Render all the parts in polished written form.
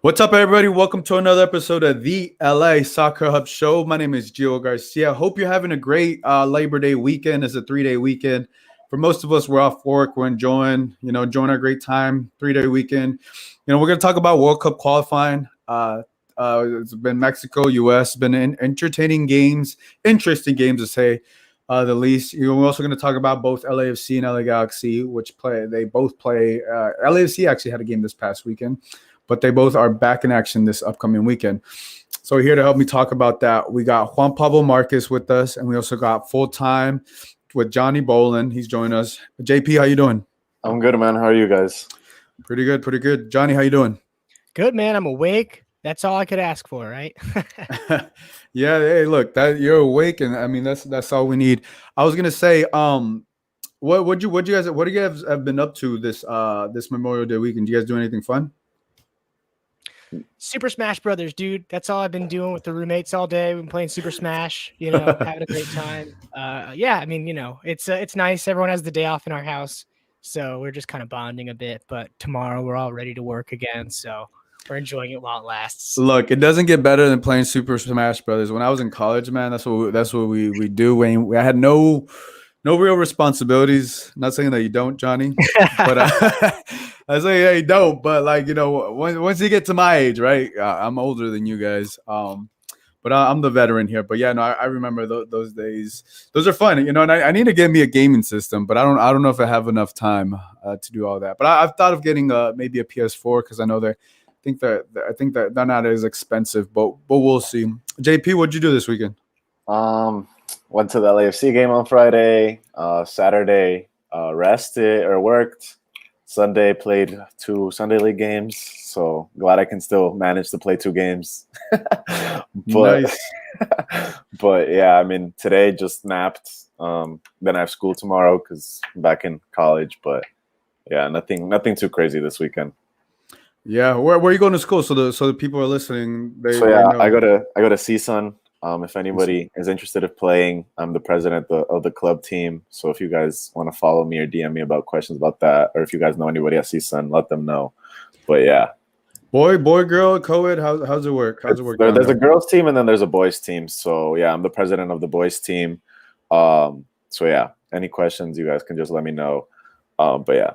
What's up, everybody? Welcome to another episode of the LA Soccer Hub Show. My name is Gio Garcia. Hope you're having a great Labor Day weekend. It's a 3-day weekend. For most of us, we're off work. We're enjoying our great time. 3-day weekend. We're going to talk about World Cup qualifying. It's been Mexico, U.S. Been entertaining games, interesting games to say the least. We're also going to talk about both LAFC and LAGalaxy, which they both play. LAFC actually had a game this past weekend, but they both are back in action this upcoming weekend. So here to help me talk about that, we got Juan Pablo Marquez with us, and we also got full time with Johnny Bolin. He's joining us. JP, how you doing? I'm good, man. How are you guys? Pretty good. Johnny, how you doing? Good, man. I'm awake. That's all I could ask for, right? Yeah. Hey, look, that you're awake, and I mean that's all we need. I was gonna say, what do you guys have been up to this Memorial Day weekend? Do you guys do anything fun? Super Smash Brothers, dude. That's all I've been doing with the roommates all day. We've been playing Super Smash, having a great time. Yeah, I mean, it's nice. Everyone has the day off in our house, so we're just kind of bonding a bit. But tomorrow we're all ready to work again, so we're enjoying it while it lasts. Look, it doesn't get better than playing Super Smash Brothers. When I was in college, man, that's what we do. When I had no real responsibilities. Not saying that you don't, Johnny, but I say yeah, you don't. But once you get to my age, right? I'm older than you guys. But I'm the veteran here. But yeah, no, I remember those days. Those are fun, and I need to get me a gaming system, but I don't know if I have enough time to do all that. But I've thought of getting maybe a PS4 because I know I think that they're not as expensive, but we'll see. JP, what'd you do this weekend? Went to the LAFC game on Friday. Saturday, rested or worked. Sunday played 2 Sunday League games. So glad I can still manage to play 2 games. Nice. But yeah, I mean, today just napped. Then I have school tomorrow because I'm back in college. But yeah, nothing too crazy this weekend. Yeah, where are you going to school? So the people are listening. They know. I go to CSUN. If anybody is interested in playing, I'm the president of the club team. So if you guys want to follow me or DM me about questions about that, or if you guys know anybody at CSUN, let them know. But yeah, boy, girl, co-ed. How's it work? There's a girls team and then there's a boys team. So yeah, I'm the president of the boys team. So yeah, any questions you guys can just let me know. But yeah.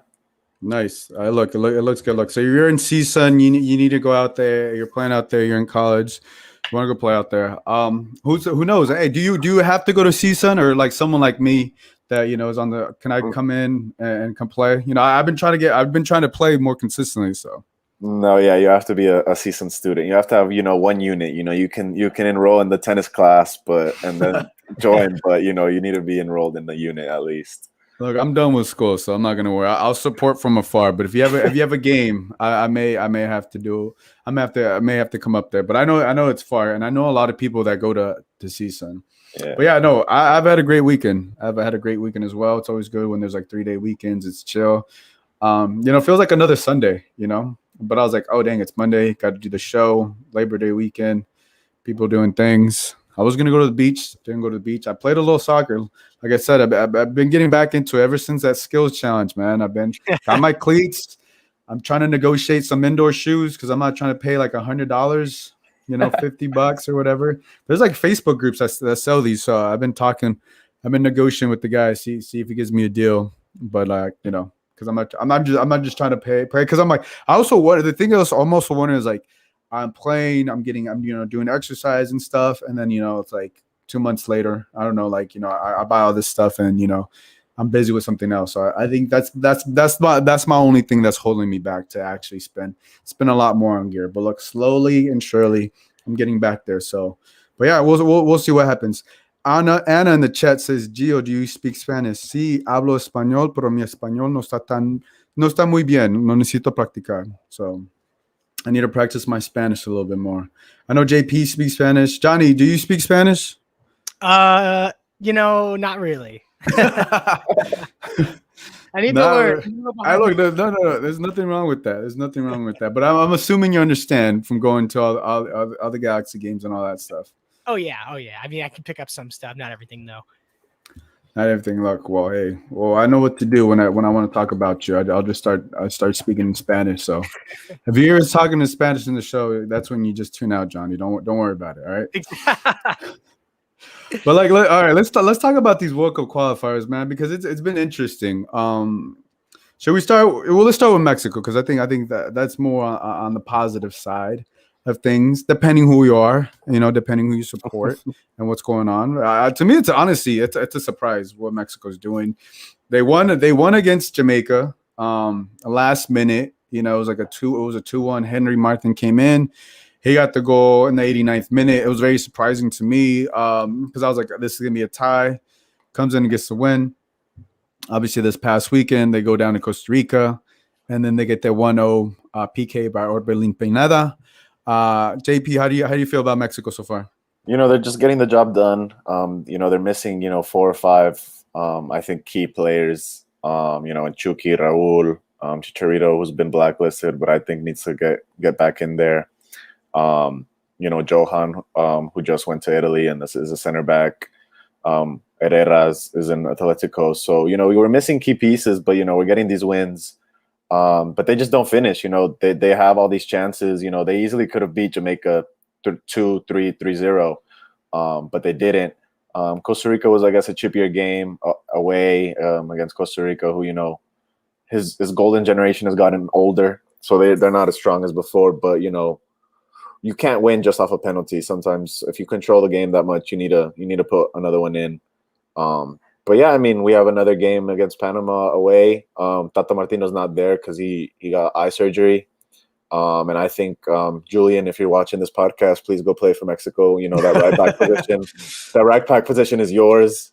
Nice. It looks good. Look, so you're in CSUN. You need to go out there. You're playing out there. You're in college. You want to go play out there? Who knows? Hey, do you have to go to CSUN, or like someone like me that is on the? Can I come in and come play? I've been trying to play more consistently. So no, yeah, you have to be a CSUN student. You have to have 1 unit. You can enroll in the tennis class, and then join, but you need to be enrolled in the unit at least. Look, I'm done with school, so I'm not gonna worry. I'll support from afar. But if you have a game, I may have to I may have to come up there. But I know it's far, and I know a lot of people that go to CSUN. Yeah. But yeah, no, I've had a great weekend. I've had a great weekend as well. It's always good when there's like 3-day weekends. It's chill. It feels like another Sunday. But I was like, oh dang, it's Monday. Got to do the show. Labor Day weekend. People doing things. I was going to go to the beach. Didn't go to the beach. I played a little soccer. Like I said, I've been getting back into it ever since that skills challenge, man. I've been got my cleats. I'm trying to negotiate some indoor shoes because I'm not trying to pay like $100, $50 or whatever. There's like Facebook groups that sell these. So I've been negotiating with the guy, see if he gives me a deal. But because I'm not just trying to pay because I'm like, the thing I was almost wondering is like, I'm playing, I'm doing exercise and stuff. And then, it's like 2 months later, I don't know, I buy all this stuff and, I'm busy with something else. So I think that's my only thing that's holding me back to actually spend a lot more on gear. But look, slowly and surely I'm getting back there. So, but yeah, we'll see what happens. Anna in the chat says, Gio, do you speak Spanish? Sí, hablo español, pero mi español no está muy bien. No necesito practicar. So I need to practice my Spanish a little bit more. I know JP speaks Spanish. Johnny, do you speak Spanish? Not really. I need to learn. No. There's nothing wrong with that. But I'm assuming you understand from going to all the Galaxy games and all that stuff. Oh yeah. I mean, I can pick up some stuff, not everything though. Not everything luck. Well, hey, I know what to do when I want to talk about you. I'll just start speaking in Spanish. So, if you hear us talking in Spanish in the show, that's when you just tune out, Johnny. Don't worry about it. All right. But all right, let's talk about these World Cup qualifiers, man, because it's been interesting. Should we start? Well, let's start with Mexico because I think that's more on the positive side of things, depending who you are, depending who you support and what's going on. To me, it's a surprise what Mexico's doing. They won against Jamaica. Last minute, it was like a 2-1. Henry Martin came in. He got the goal in the 89th minute. It was very surprising to me because I was like, this is going to be a tie. Comes in and gets the win. Obviously, this past weekend, they go down to Costa Rica, and then they get their 1-0 PK by Orbelin Pineda. JP, how do you feel about Mexico so far? They're just getting the job done. They're missing, 4 or 5, I think, key players, and Chucky, Raul, Chicharito, who's been blacklisted, but I think needs to get back in there. Johan, who just went to Italy, and this is a center back. Herreras is in Atletico. So, we were missing key pieces, but, we're getting these wins. But they just don't finish. They have all these chances. They easily could have beat Jamaica 2-3-3-0, but they didn't. Costa Rica was, I guess, a chippier game away against Costa Rica, who, his golden generation has gotten older, so they're not as strong as before. But, you can't win just off a penalty. Sometimes if you control the game that much, you need to put another one in. But yeah, I mean, we have another game against Panama away. Tata Martino's not there because he got eye surgery. And I think Julian, if you're watching this podcast, please go play for Mexico. That right back position. That right back position is yours.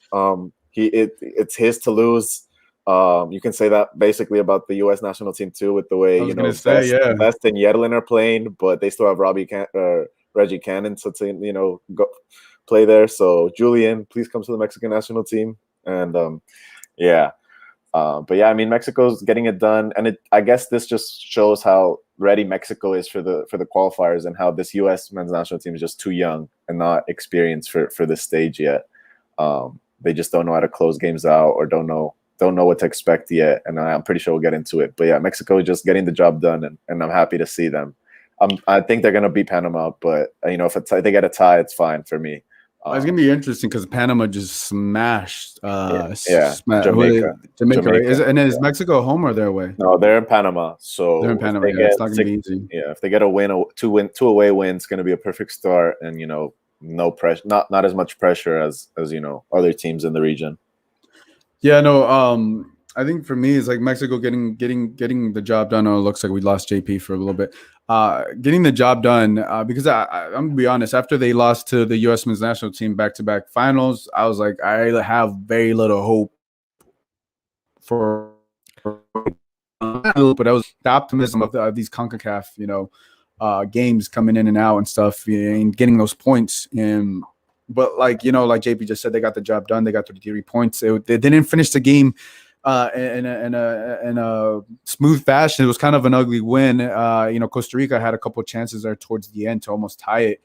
It's his to lose. You can say that basically about the U.S. national team too, with the way Best and Yedlin are playing, but they still have Reggie Cannon to go play there. So Julian, please come to the Mexican national team. And but yeah, I mean, Mexico's getting it done, and I guess this just shows how ready Mexico is for the qualifiers, and how this U.S. men's national team is just too young and not experienced for this stage yet. They just don't know how to close games out, or don't know what to expect yet, and I'm pretty sure we'll get into it. But yeah, Mexico is just getting the job done, and I'm happy to see them. I think they're gonna beat Panama, but if they get a tie, it's fine for me. It's gonna be interesting because Panama just smashed. Jamaica. Right? Is Mexico home or their away? No, they're in Panama. So they're in Panama. It's not gonna be easy. Yeah, if they get a win, two away wins, it's gonna be a perfect start, and no pressure, not as much pressure as other teams in the region. Yeah, no. I think for me, it's like Mexico getting the job done. Oh, it looks like we lost JP for a little bit. Getting the job done because I'm gonna be honest. After they lost to the U.S. men's national team back-to-back finals, I was like, I have very little hope for. But that was the optimism of these CONCACAF, games coming in and out and stuff, and getting those points. But like JP just said, they got the job done. They got 33 points. They didn't finish the game in a smooth fashion. It was kind of an ugly win. Costa Rica had a couple of chances there towards the end to almost tie it.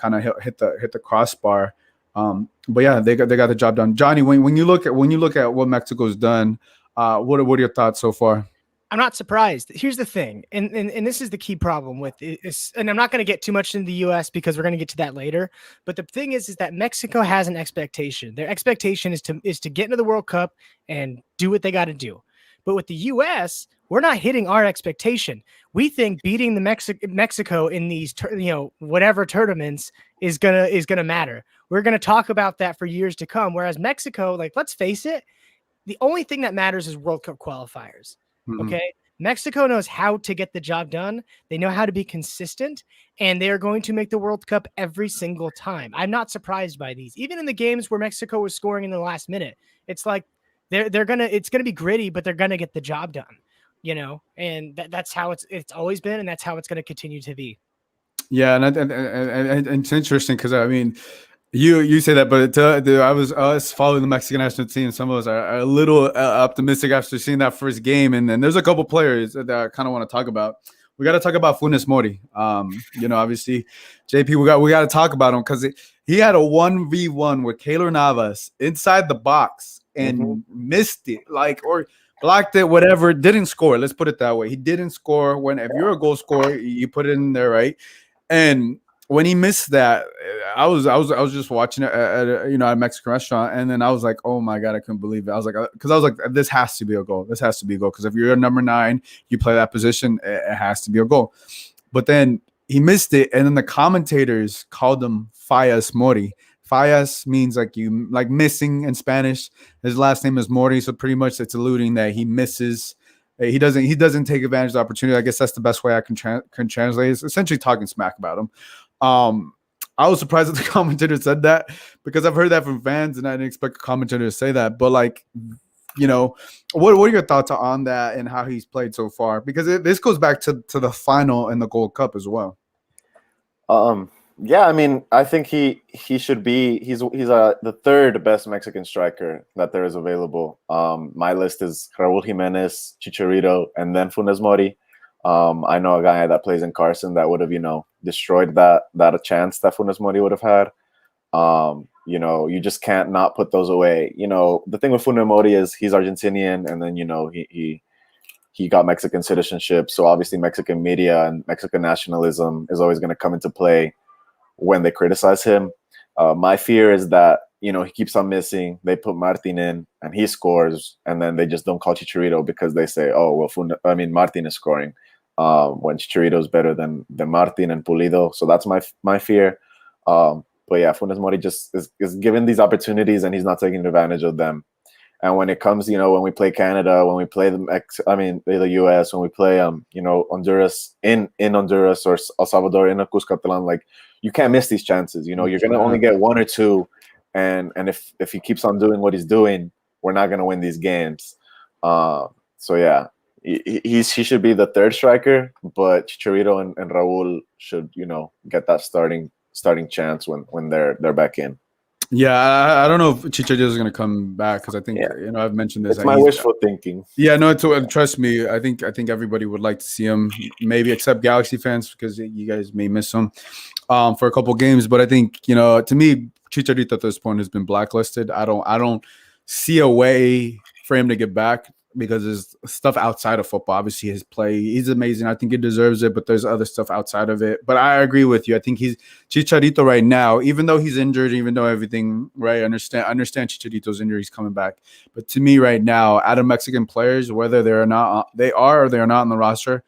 Kind of hit the crossbar. But yeah, they got the job done. Johnny, when you look at what Mexico's done, what are your thoughts so far? I'm not surprised. Here's the thing, and this is the key problem with it, and I'm not going to get too much into the U.S. because we're going to get to that later. But the thing is that Mexico has an expectation. Their expectation is to get into the World Cup and do what they got to do. But with the U.S., we're not hitting our expectation. We think beating the Mexico in these whatever tournaments is gonna matter. We're gonna talk about that for years to come. Whereas Mexico, let's face it, the only thing that matters is World Cup qualifiers. Okay. Mexico knows how to get the job done. They know how to be consistent, and they are going to make the World Cup every single time. I'm not surprised by these. Even in the games where Mexico was scoring in the last minute, it's like it's gonna be gritty, but they're gonna get the job done. And that's how it's always been, and that's how it's gonna continue to be. Yeah, and it's interesting because I mean, you say that, but I was following the Mexican national team. Some of us are a little optimistic after seeing that first game, and then there's a couple players that I kind of want to talk about. We got to talk about Funes Mori. Obviously, JP, we got to talk about him because he had a 1v1 with Keylor Navas inside the box, and missed it, like, or blocked it, whatever, didn't score. Let's put it that way. He didn't score. When if you're a goal scorer, you put it in there, right? And when he missed that, I was just watching it at a Mexican restaurant, and then I was like, oh my god, I couldn't believe it. I was like, because I was like, this has to be a goal. This has to be a goal, because if you're a number 9, you play that position, it has to be a goal. But then he missed it, and then the commentators called him Fallas Mori. Fallas means like missing in Spanish. His last name is Mori, so pretty much it's alluding that he misses. He doesn't take advantage of the opportunity. I guess that's the best way I can translate. It's essentially talking smack about him. I was surprised that the commentator said that, because I've heard that from fans, and I didn't expect a commentator to say that. But like, what are your thoughts on that and how he's played so far? Because this goes back to the final and the Gold Cup as well. Yeah, I mean, I think he should be. He's the third best Mexican striker that there is available. My list is Raúl Jiménez, Chicharito, and then Funes Mori. I know a guy that plays in Carson that would have, destroyed that chance that Funes Mori would have had. You just can't not put those away. The thing with Funes Mori is he's Argentinian, and then he got Mexican citizenship. So obviously Mexican media and Mexican nationalism is always going to come into play when they criticize him. My fear is that, he keeps on missing. They put Martin in and he scores, and then they just don't call Chicharito because they say, oh, well, Martin is scoring when Chicharito is better than Martin and Pulido. So that's my fear. But yeah, Funes Mori just is given these opportunities and he's not taking advantage of them. And when it comes, when we play Canada, when we play the US, when we play, Honduras in Honduras, or El Salvador in a Cuscatlan, like, you can't miss these chances. You're going to only get 1 or 2. And if he keeps on doing what he's doing, we're not going to win these games. So yeah, he should be the third striker, but Chicharito and Raúl should, get that starting chance when they're back in. Yeah, I don't know if Chicharito is going to come back, because I think I've mentioned this. It's my wishful thinking. Yeah, no, trust me. I think everybody would like to see him, maybe except Galaxy fans, because you guys may miss him for a couple games. But I think to me, Chicharito at this point has been blacklisted. I don't see a way for him to get back, because there's stuff outside of football. Obviously, his play, he's amazing. I think he deserves it, but there's other stuff outside of it. But I agree with you. I think he's Chicharito right now, even though he's injured, even though everything, right? I understand Chicharito's injury, he's coming back. But to me right now, out of Mexican players, whether they are not on the roster,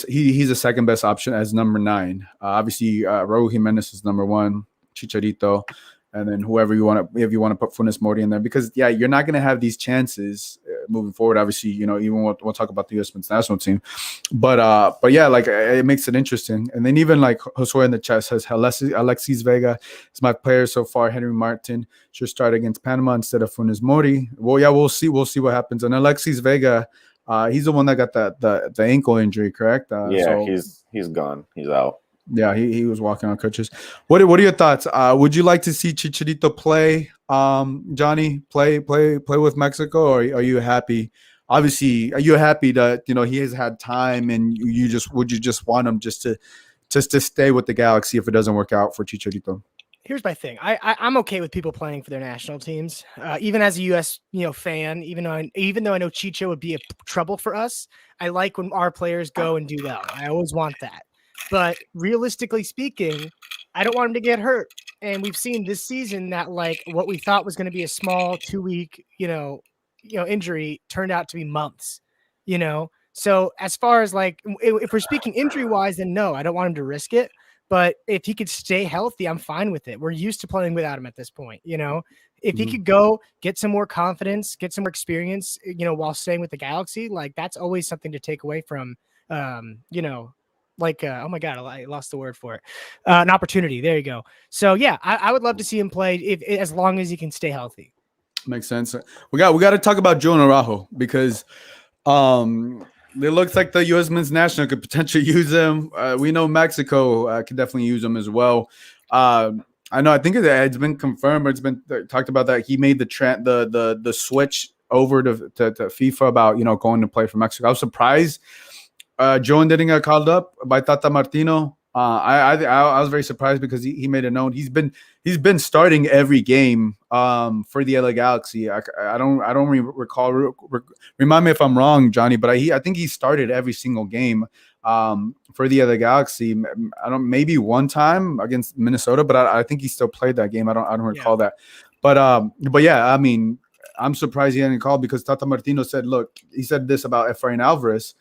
he's the second best option as number 9. Obviously, Raúl Jiménez is number 1, Chicharito, and then whoever if you want to put Funes Mori in there, because you're not going to have these chances moving forward. Obviously, even we'll talk about the U.S. men's national team, but yeah, like, it makes it interesting. And then even like Josue in the chat says, Alexis Vega is my player so far. Henry Martin should start against Panama instead of Funes Mori. Well, yeah, we'll see what happens. And Alexis Vega, he's the one that got the ankle injury, correct? He's gone. He's out. Yeah, he was walking on crutches. What are your thoughts? Would you like to see Chicharito play, Johnny, play with Mexico, or are you happy? Obviously, are you happy that he has had time, and would you just want him just to stay with the Galaxy if it doesn't work out for Chicharito? Here's my thing. I'm okay with people playing for their national teams, even as a U.S. fan. Even though I know Chicho would be a trouble for us, I like when our players go and do well. I always want that. But realistically speaking, I don't want him to get hurt. And we've seen this season that, like, what we thought was going to be a small 2-week, injury turned out to be months, So as far as, like, if we're speaking injury wise, then no, I don't want him to risk it. But if he could stay healthy, I'm fine with it. We're used to playing without him at this point, If he could go get some more confidence, get some more experience, while staying with the Galaxy, like, that's always something to take away from, oh my God, I lost the word for it. An opportunity. There you go. So yeah, I would love to see him play as long as he can stay healthy. Makes sense. We got to talk about Joe Narajo, because it looks like the U.S. men's national could potentially use him. We know Mexico could definitely use him as well. I think it's been confirmed, or it's been talked about that he made the switch over to FIFA about going to play for Mexico. I was surprised Joan didn't get called up by Tata Martino. I was very surprised because he made it known he's been starting every game for the LAGalaxy. I don't recall. Remind me if I'm wrong, Johnny, but I think he started every single game for the LAGalaxy. I don't maybe one time against Minnesota, but I think he still played that game. I don't recall that. But yeah, I mean, I'm surprised he didn't call because Tata Martino said, look, he said this about Efrain Alvarez.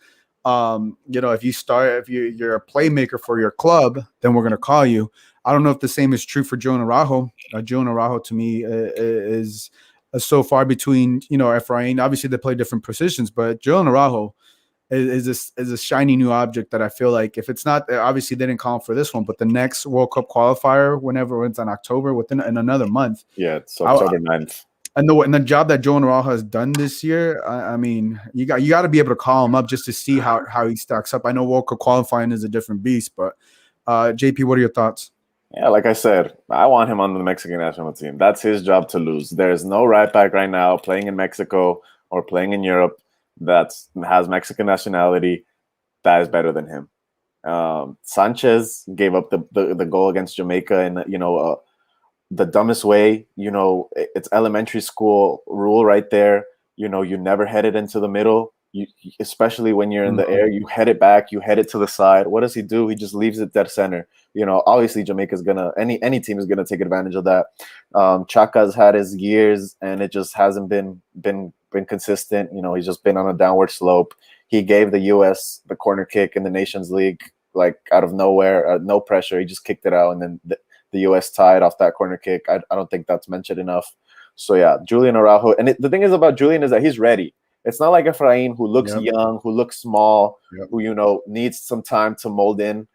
If you're a playmaker for your club, then we're going to call you. I don't know if the same is true for Joe Narajo. Joe Narajo to me is so far between, Efrain. Obviously they play different positions, but Joe Narajo is a shiny new object that I feel like if it's not, obviously they didn't call him for this one, but the next World Cup qualifier, whenever it's in October, in another month. Yeah, it's October 9th. And the job that Joe Narajo has done this year, I mean, you got to be able to call him up just to see how he stacks up. I know World Cup qualifying is a different beast, but JP, what are your thoughts? Yeah, like I said, I want him on the Mexican national team. That's his job to lose. There's no right back right now playing in Mexico or playing in Europe that has Mexican nationality that is better than him. Sanchez gave up the goal against Jamaica and the dumbest way. It's elementary school rule right there. You never head it into the middle. Especially when you're in the air, you head it back, you head it to the side. What does he do? He just leaves it dead center. Obviously Jamaica's any team is gonna take advantage of that. Chaka's had his years and it just hasn't been consistent. He's just been on a downward slope. He gave the US the corner kick in the Nations League, like out of nowhere, no pressure. He just kicked it out, and then the US tied off that corner kick. I don't think that's mentioned enough. So yeah, Julian Araujo. And the thing is about Julian is that he's ready. It's not like Efrain, who looks young, who looks small, who needs some time to mold in.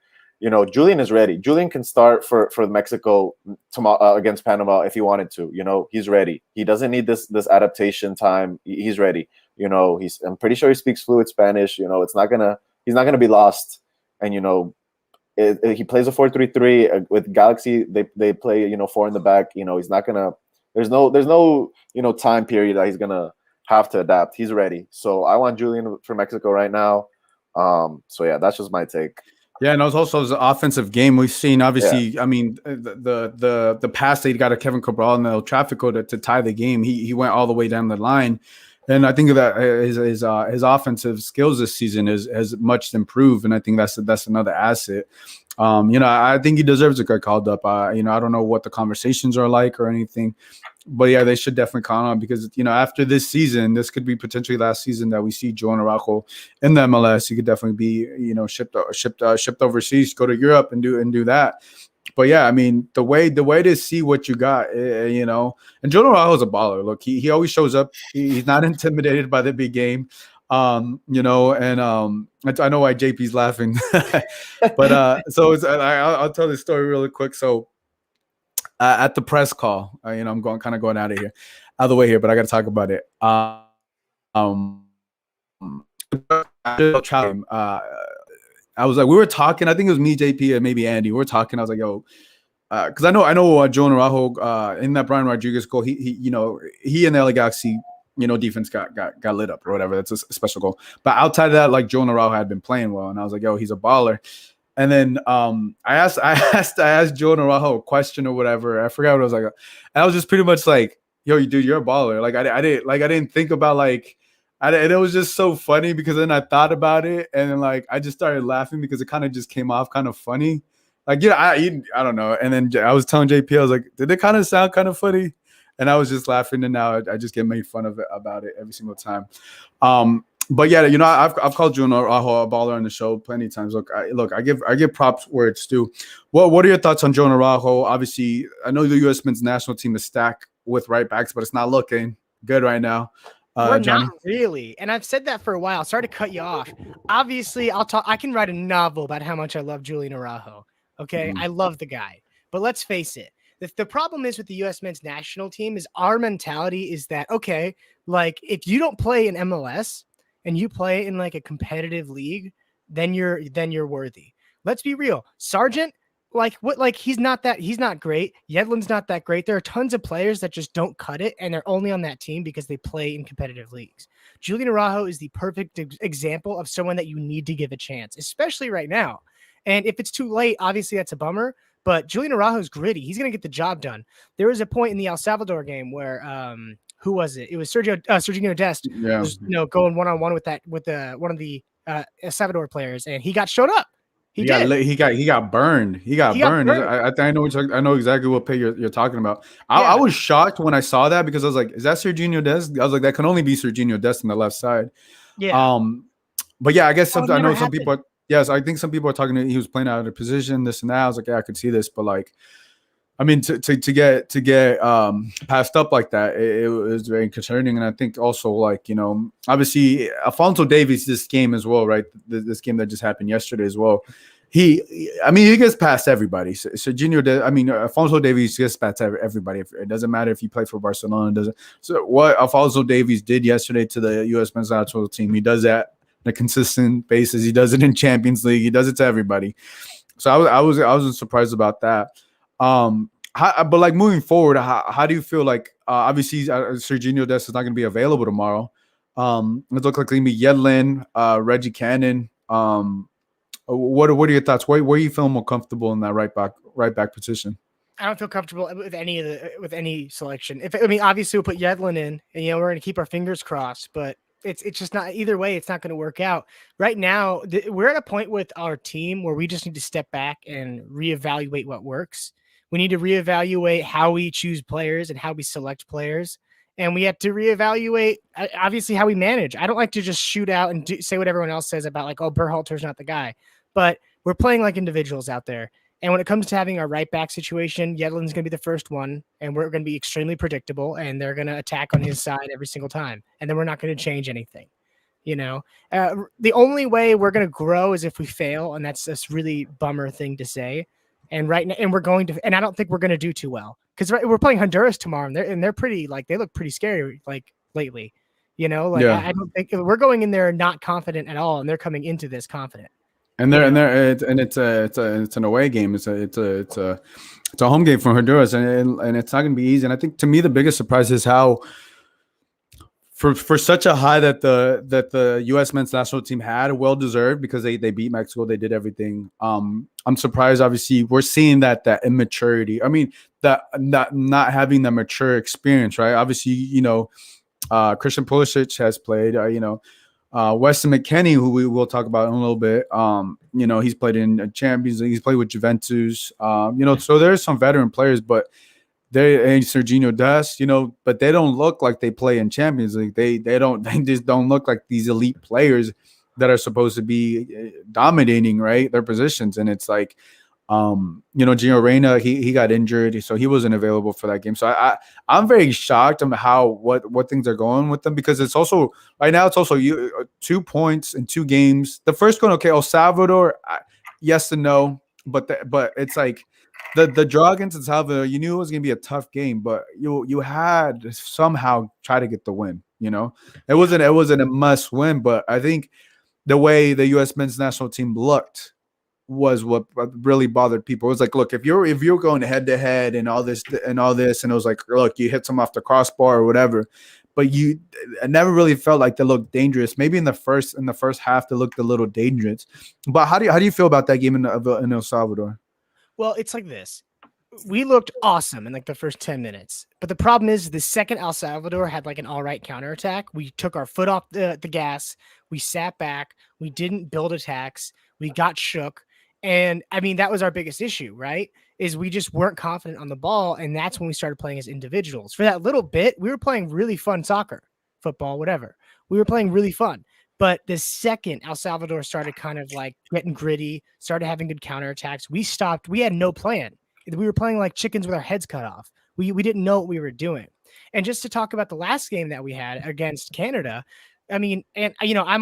Julian is ready. Julian can start for Mexico tomorrow against Panama if he wanted to. He's ready. He doesn't need this adaptation time. He's ready. I'm pretty sure he speaks fluent Spanish. He's not gonna be lost. And he plays a 4-3-3 with Galaxy. They play 4 in the back. He's not gonna. There's no time period that he's gonna have to adapt. He's ready. So I want Julian for Mexico right now. So yeah, that's just my take. Yeah, and it was also his offensive game. We've seen, obviously, I mean, the pass that he got to Kevin Cabral in the El Tráfico to tie the game, he went all the way down the line. And I think that his offensive skills this season has much improved, and I think that's another asset. I think he deserves to get called up. I don't know what the conversations are like or anything, but yeah, they should definitely call him because after this season, this could be potentially last season that we see Joe Narajo in the MLS. He could definitely be shipped overseas, go to Europe and do that. But yeah, I mean, the way to see what you got, and Joe Narajo is a baller. Look, he always shows up. He's not intimidated by the big game, and I know why JP's laughing, but so I'll tell this story really quick. So at the press call, I'm going out of the way here, but I got to talk about it. I was like, we were talking. I think it was me, JP, and maybe Andy. We were talking. I was like, yo, because I know Joe Narajo in that Brian Rodriguez goal. He and the LAGalaxy, defense got lit up or whatever. That's a special goal. But outside of that, like Joe Narajo had been playing well, and I was like, yo, he's a baller. And then I asked Joe Narajo a question or whatever. I forgot what I was like. I was just pretty much like, yo, dude, you're a baller. Like I didn't think about like. And it was just so funny because then I thought about it and then like I just started laughing because it kind of just came off kind of funny. Like, I don't know. And then I was telling JP, I was like, did it kind of sound kind of funny? And I was just laughing, and now I just get made fun of it about it every single time. But yeah, I've called Joe Narajo a baller on the show plenty of times. Look, I give props where it's due. What are your thoughts on Joe Narajo? Obviously, I know the U.S. men's national team is stacked with right backs, but it's not looking good right now. Johnny? Not really. And I've said that for a while. Sorry to cut you off. Obviously, I can write a novel about how much I love Julian Narajo. Okay. I love the guy, but let's face it. The problem is with the U.S. men's national team is our mentality is that, okay, like if you don't play in MLS and you play in like a competitive league, then you're worthy. Let's be real. Sargent, he's not great. Yedlin's not that great. There are tons of players that just don't cut it, and they're only on that team because they play in competitive leagues. Julian Narajo is the perfect example of someone that you need to give a chance, especially right now. And if it's too late, obviously that's a bummer. But Julian Araujo's gritty. He's going to get the job done. There was a point in the El Salvador game where who was it? It was Serginho Dest Yeah, was going one-on-one with one of the El Salvador players, and he got showed up. He got did. he got burned. He got burned. burned. I know exactly what play you're talking about. Yeah. I was shocked when I saw that because I was like, is that Serginho Dest? I was like, that can only be Serginho Dest on the left side. Yeah. But yeah, I guess I know some happened. people are, yes, I think some people are talking he was playing out of the position, this and that. I was like, yeah, I could see this, but like, I mean, to get passed up like that, it was very concerning. And I think also, like, you know, obviously Alphonso Davies, this game as well, right? This game that just happened yesterday as well. He gets past everybody. Alphonso Davies gets past everybody. It doesn't matter if he played for Barcelona. So what Alphonso Davies did yesterday to the U.S. men's national team, he does that on a consistent basis. He does it in Champions League. He does it to everybody. So I wasn't surprised about that. But like moving forward, how do you feel like obviously Serginho Dest is not going to be available tomorrow. It looks like it's going to be Yedlin, Reggie Cannon. What are your thoughts? Where are you feeling more comfortable in that right back position? I don't feel comfortable with any selection. Obviously we'll put Yedlin in, and we're going to keep our fingers crossed, but it's just not either way. It's not going to work out right now. We're at a point with our team where we just need to step back and reevaluate what works. We need to reevaluate how we choose players and how we select players. And we have to reevaluate, obviously, how we manage. I don't like to just shoot out and say what everyone else says about, like, oh, Berhalter's not the guy. But we're playing like individuals out there. And when it comes to having our right back situation, Yedlin's going to be the first one, and we're going to be extremely predictable, and they're going to attack on his side every single time. And then we're not going to change anything. The only way we're going to grow is if we fail, and that's this really bummer thing to say. And right now, and I don't think we're going to do too well because we're playing Honduras tomorrow, and they're pretty, like, they look pretty scary, like, lately. I don't think we're going in there not confident at all, and they're coming into this confident. And it's an away game. It's a home game for Honduras, and it's not going to be easy. And I think to me the biggest surprise is how for such a high that the U.S. men's national team had, well deserved because they beat Mexico, they did everything. I'm surprised. Obviously, we're seeing that immaturity. I mean, that not having the mature experience, right? Obviously, Christian Pulisic has played. Weston McKennie, who we will talk about in a little bit. He's played in Champions League. He's played with Juventus. So there's some veteran players, but and Serginho Dest, but they don't look like they play in Champions League. They just don't look like these elite players that are supposed to be dominating, right, their positions. And it's like, Gio Reyna, he got injured, so he wasn't available for that game. So I'm very shocked on what things are going with them, because it's also right now 2 points in 2 games. The first one, okay, El Salvador, yes and no, but it's like the draw against El Salvador, you knew it was going to be a tough game, but you had to somehow try to get the win. It wasn't a must win, but I think the way the U.S. men's national team looked was what really bothered people. It was like, look, if you're going head to head and all this, and it was like, look, you hit some off the crossbar or whatever, but I never really felt like they looked dangerous. Maybe in the first half they looked a little dangerous. But how do you feel about that game in El Salvador? Well, it's like this. We looked awesome in like the first 10 minutes. But the problem is the second El Salvador had like an all right counterattack, we took our foot off the gas. We sat back. We didn't build attacks. We got shook. And that was our biggest issue, right? Is we just weren't confident on the ball. And that's when we started playing as individuals. For that little bit, we were playing really fun soccer, football, whatever. We were playing really fun. But the second El Salvador started kind of like getting gritty, started having good counterattacks, we stopped. We had no plan. We were playing like chickens with our heads cut off. We didn't know what we were doing. And just to talk about the last game that we had against Canada, I'm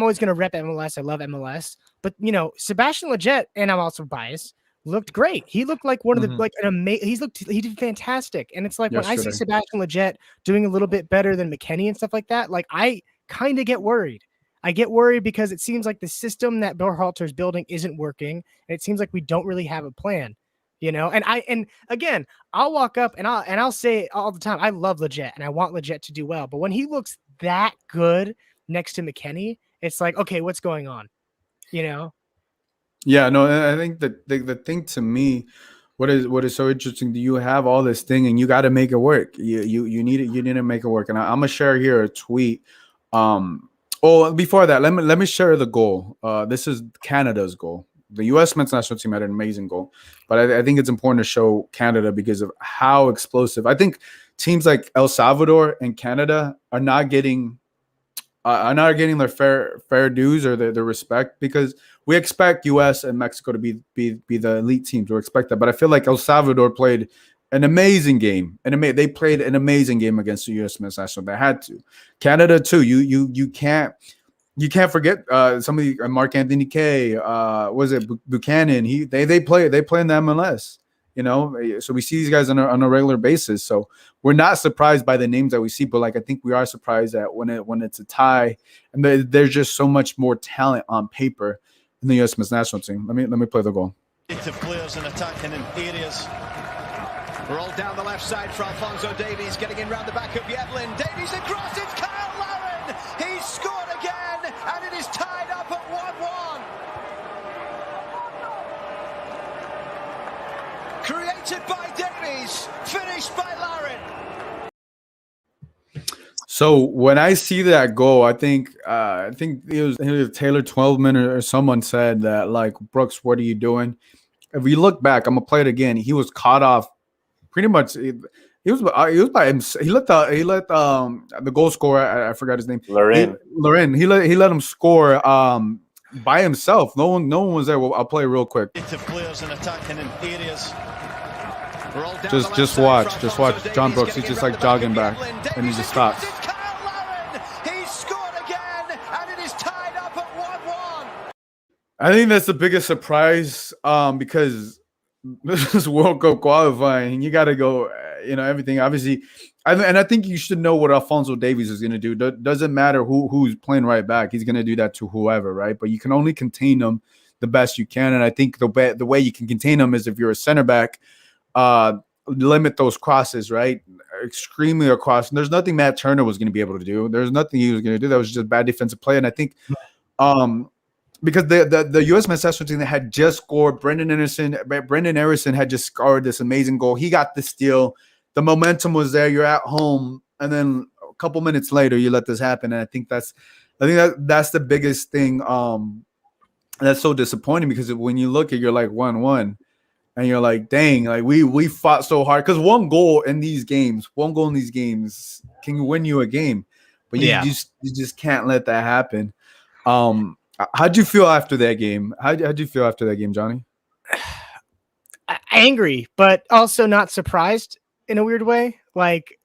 always going to rep MLS. I love MLS. But, Sebastian Lletget, and I'm also biased, looked great. He looked like one of the, he did fantastic. And it's like when I see Sebastian Lletget doing a little bit better than McKennie and stuff like that, like I kind of get worried. I get worried because it seems like the system that Berhalter is building isn't working. And it seems like we don't really have a plan, and again, I'll walk up and I'll say all the time, I love Lletget and I want Lletget to do well. But when he looks that good next to McKennie, it's like, okay, what's going on? Yeah, no, I think that the thing to me, what is so interesting, do you have all this thing and you got to make it work. You need to make it work. And I'm gonna share here a tweet. Um, oh, before that, let me share the goal. This is Canada's goal. The U.S. men's national team had an amazing goal, but I think it's important to show Canada because of how explosive. I think teams like El Salvador and Canada are not getting their fair dues or their respect because we expect U.S. and Mexico to be the elite teams. We expect that, but I feel like El Salvador played an amazing game, and they played an amazing game against the U.S. men's national. They had to. Canada too. You can't forget somebody Mark Anthony K. Was it Buchanan? They play in the MLS. You know, so we see these guys on a regular basis. So we're not surprised by the names that we see, but like I think we are surprised that when it's a tie, and there's just so much more talent on paper in the U.S. men's national team. Let me play the goal. Players and attacking in areas. Rolled down the left side for Alphonso Davies, getting in round the back of Yedlin. Davies across, it's Kyle Larin. He's scored again, and it is tied up at 1-1. Created by Davies, finished by Larin. So when I see that goal, I think it was Taylor Twelveman or someone said that, like, Brooks, what are you doing? If we look back, I'm gonna play it again. He was caught off pretty much. He was by him. He let the goal scorer, I forgot his name. Lorin. He let him score by himself. No one was there. Well, I'll play it real quick. Players and attacking in areas. Just watch John Brooks. He's just like jogging back, and he just stops. He's scored again, and it is tied up at 1-1. I think that's the biggest surprise because this is World Cup qualifying, and you got to go, everything. Obviously, I think you should know what Alphonso Davies is going to do. Doesn't matter who's playing right back; he's going to do that to whoever, right? But you can only contain them the best you can, and I think the way you can contain them is if you're a center back. Limit those crosses, right? Extremely across. And there's nothing Matt Turner was going to be able to do. There's nothing he was going to do. That was just bad defensive play. And I think because the U.S. men's national team that had just scored, Brendan Harrison had just scored this amazing goal. He got the steal. The momentum was there. You're at home. And then a couple minutes later, you let this happen. And I think that's the biggest thing that's so disappointing because when you look at, you're like 1-1. And you're like, dang, like we fought so hard because one goal in these games can win you a game, but you just can't let that happen. How'd you feel after that game? How'd you feel after that game, Johnny? Angry, but also not surprised in a weird way. Like,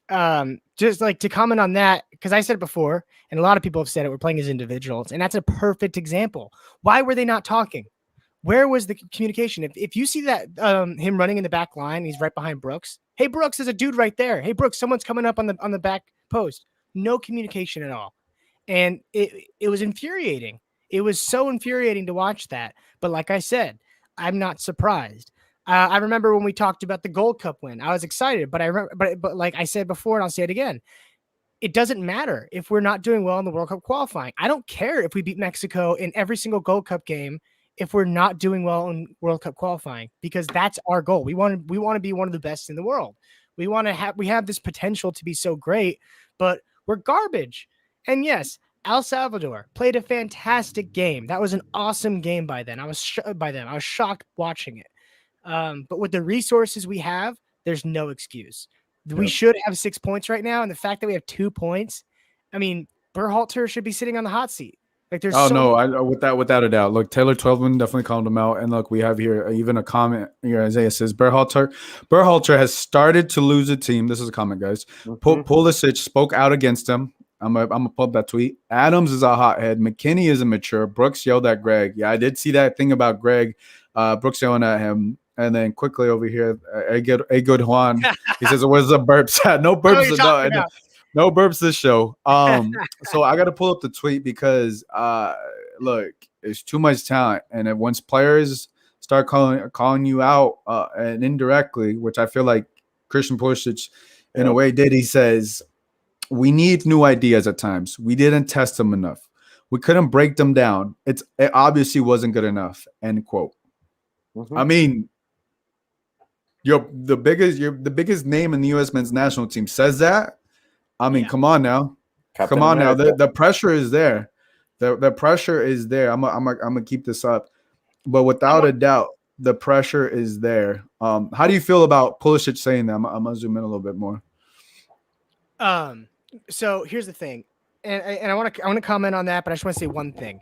just like to comment on that because I said it before, and a lot of people have said it. We're playing as individuals, and that's a perfect example. Why were they not talking? Where was the communication? If you see that him running in the back line, he's right behind Brooks. Hey, Brooks, there's a dude right there. Hey, Brooks, someone's coming up on the back post. No communication at all. And it was infuriating. It was so infuriating to watch that. But like I said, I'm not surprised. I remember when we talked about the Gold Cup win. I was excited, but but like I said before, and I'll say it again, it doesn't matter if we're not doing well in the World Cup qualifying. I don't care if we beat Mexico in every single Gold Cup game if we're not doing well in World Cup qualifying, because that's our goal. We want to be one of the best in the world. We have this potential to be so great, but we're garbage. And yes, El Salvador played a fantastic game. That was an awesome game by then. I was shocked watching it. But with the resources we have, there's no excuse. We should have 6 points right now. And the fact that we have 2 points, I mean, Berhalter should be sitting on the hot seat. Like there's without a doubt. Look, Taylor Twelveman definitely called him out. And look, we have here even a comment here. Isaiah says Berhalter has started to lose a team. This is a comment, guys. Pulisic spoke out against him. I'm gonna pull up that tweet. Adams is a hothead. McKennie is immature. Brooks yelled at Gregg. Yeah, I did see that thing about Gregg. Brooks yelling at him. And then quickly over here, a good Juan. He says, "Where's the burps at?" No burps. No burps this show. So I got to pull up the tweet because look, it's too much talent, and once players start calling you out and indirectly, which I feel like Christian Pulisic in a way did. He says we need new ideas at times. We didn't test them enough. We couldn't break them down. It obviously wasn't good enough. End quote. Mhm. I mean, the biggest name in the U.S. men's national team says that. I mean, Yeah. come on now. Captain Come on now. America. The pressure is there. The pressure is there. I'm gonna keep this up. But without a doubt, the pressure is there. How do you feel about Pulisic saying that? I'm gonna zoom in a little bit more. So here's the thing, and I want to comment on that, but I just want to say one thing.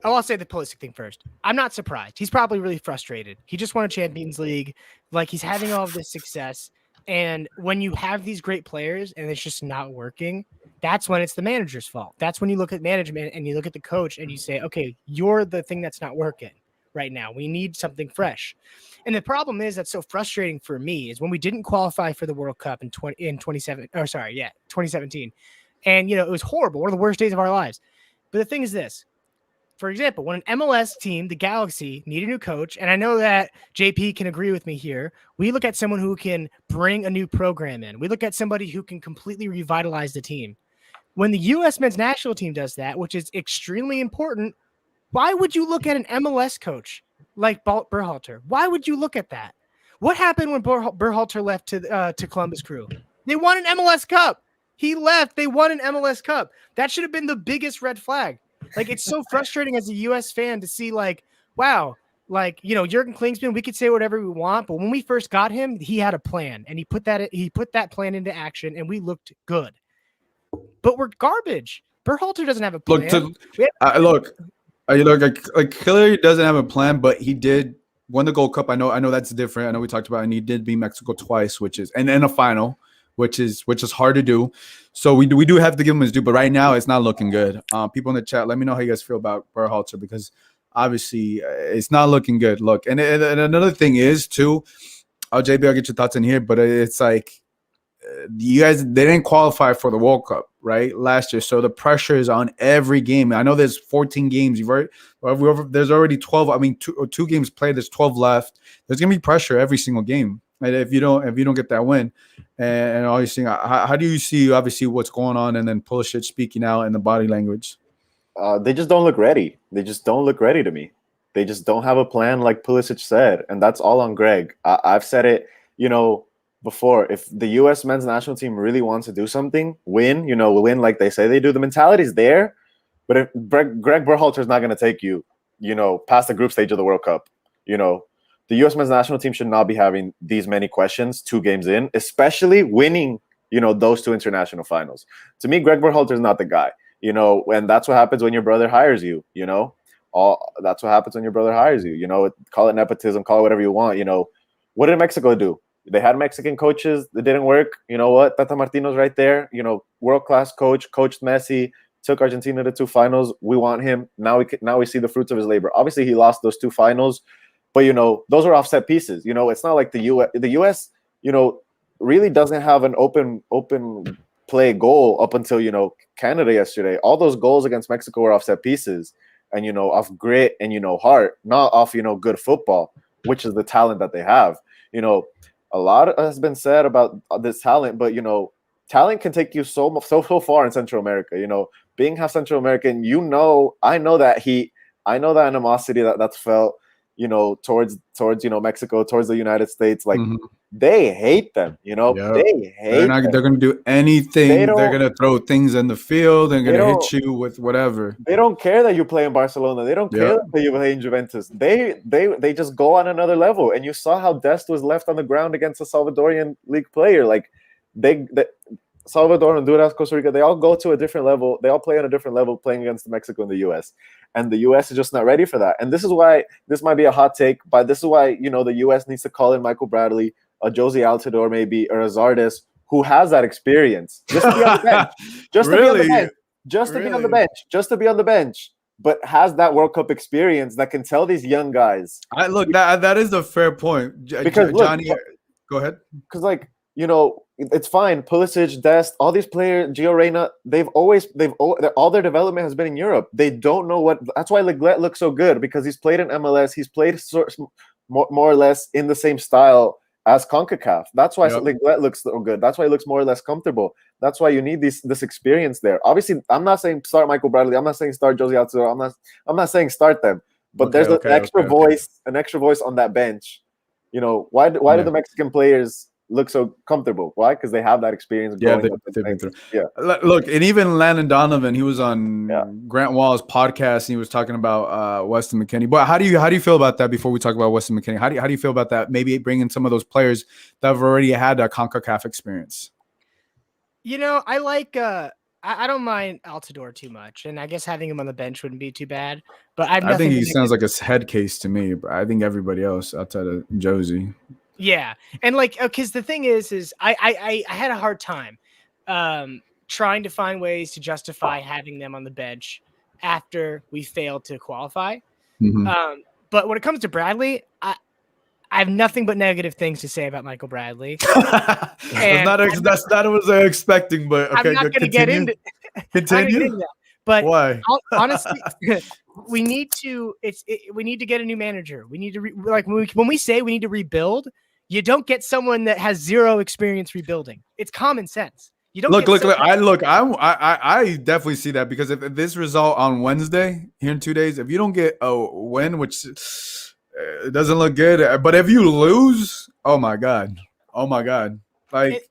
I'll say the Pulisic thing first. I'm not surprised. He's probably really frustrated. He just won a Champions League. Like, he's having all of this success. And when you have these great players and it's just not working, that's when it's the manager's fault. That's when you look at management and you look at the coach and you say, okay, you're the thing that's not working right now. We need something fresh. And the problem is that's so frustrating for me is when we didn't qualify for the World Cup in 2017. And, it was horrible. One of the worst days of our lives. But the thing is this. For example, when an MLS team, the Galaxy, need a new coach, and I know that JP can agree with me here, we look at someone who can bring a new program in. We look at somebody who can completely revitalize the team. When the U.S. men's national team does that, which is extremely important, why would you look at an MLS coach like Berhalter? Why would you look at that? What happened when Berhalter left to Columbus Crew? They won an MLS Cup. He left. They won an MLS Cup. That should have been the biggest red flag. Like, it's so frustrating as a U.S. fan to see, like, wow, like, Jurgen Klinsmann, we could say whatever we want, but when we first got him, he had a plan, and he put that plan into action, and we looked good. But we're garbage. Berhalter doesn't have a plan. Like Hillary doesn't have a plan, but he did won the Gold Cup. I know that's different. I know we talked about it, and he did beat Mexico twice, which is and in a final, which is hard to do. So we do have to give him his due, but right now it's not looking good. People in the chat, let me know how you guys feel about Berhalter, because obviously it's not looking good. Look, and another thing is too, JB, I'll get your thoughts in here, but it's like you guys, they didn't qualify for the World Cup, right, last year. So the pressure is on every game. I know there's 14 games. There's already 12. I mean, two games played. There's 12 left. There's gonna be pressure every single game. And if you don't get that win, and all you're seeing, how do you see obviously what's going on, and then Pulisic speaking out in the body language? They just don't look ready. They just don't look ready to me. They just don't have a plan, like Pulisic said, and that's all on Gregg. I've said it, before. If the U.S. men's national team really wants to do something, win like they say they do, the mentality's there. But if Gregg Berhalter is not going to take you, past the group stage of the World Cup, the U.S. men's national team should not be having these many questions 2 games in, especially winning, those 2 international finals. To me, Gregg Berhalter is not the guy, and that's what happens when your brother hires you, that's what happens when your brother hires you, call it nepotism, call it whatever you want. What did Mexico do? They had Mexican coaches. It didn't work. You know what? Tata Martino's right there, world-class coach, coached Messi, took Argentina to 2 finals. We want him. Now we see the fruits of his labor. Obviously, he lost those 2 finals. But, those are offset pieces. It's not like the U.S., really doesn't have an open play goal up until, Canada yesterday. All those goals against Mexico were offset pieces and, off grit and, heart, not off, good football, which is the talent that they have. A lot has been said about this talent, but, talent can take you so far in Central America. Being half Central American, I know that animosity that's felt, towards Mexico, towards the United States, like they hate them, Yep. They hate them. They're gonna do anything. They're gonna throw things in the field. They're gonna hit you with whatever. They don't care that you play in Barcelona. They don't care that you play in Juventus. They just go on another level. And you saw how Dest was left on the ground against a Salvadorian league player. Like Salvador, Honduras, Costa Rica, they all go to a different level. They all play on a different level playing against Mexico and the U.S. And the U.S. is just not ready for that. And this is why this might be a hot take, but this is why, the U.S. needs to call in Michael Bradley, a Josie Altidore maybe, or a Zardes, who has that experience. Just to be on the bench. Just to be on the bench. Just to be on the bench. Just to be on the bench. But has that World Cup experience that can tell these young guys. That is a fair point. Because Johnny, go ahead. Because it's fine. Pulisic, Dest, all these players, Gio Reyna, all their development has been in Europe. They don't know that's why Lenglet looks so good, because he's played in MLS. He's played more or less in the same style as CONCACAF. That's why Yep. Lenglet looks so good. That's why he looks more or less comfortable. That's why you need this experience there. Obviously, I'm not saying start Michael Bradley. I'm not saying start Josie Altidore. I'm not saying start them. But there's an extra voice on that bench. You know, why do the Mexican players look so comfortable? Why? Because they have that experience. They've been through. Yeah. Look, and even Landon Donovan, he was on Grant Wall's podcast, and he was talking about Weston McKennie. But how do you feel about that? Before we talk about Weston McKennie, how do you feel about that? Maybe bringing some of those players that have already had a CONCACAF experience. You know, I like. I don't mind Altidore too much, and I guess having him on the bench wouldn't be too bad. But I think he sounds like a head case to me. But I think everybody else outside of Josie. Yeah, and like, because the thing is I had a hard time trying to find ways to justify having them on the bench after we failed to qualify. Mm-hmm. But when it comes to Bradley, I have nothing but negative things to say about Michael Bradley. That's not what I was expecting, but okay, I'm not going to get into that. But why? Honestly, we need to get a new manager. We need to when we say we need to rebuild, you don't get someone that has zero experience rebuilding. It's common sense. You don't look. I definitely see that, because if this result on Wednesday here in 2 days, if you don't get a win, which it doesn't look good, but if you lose, oh my god, like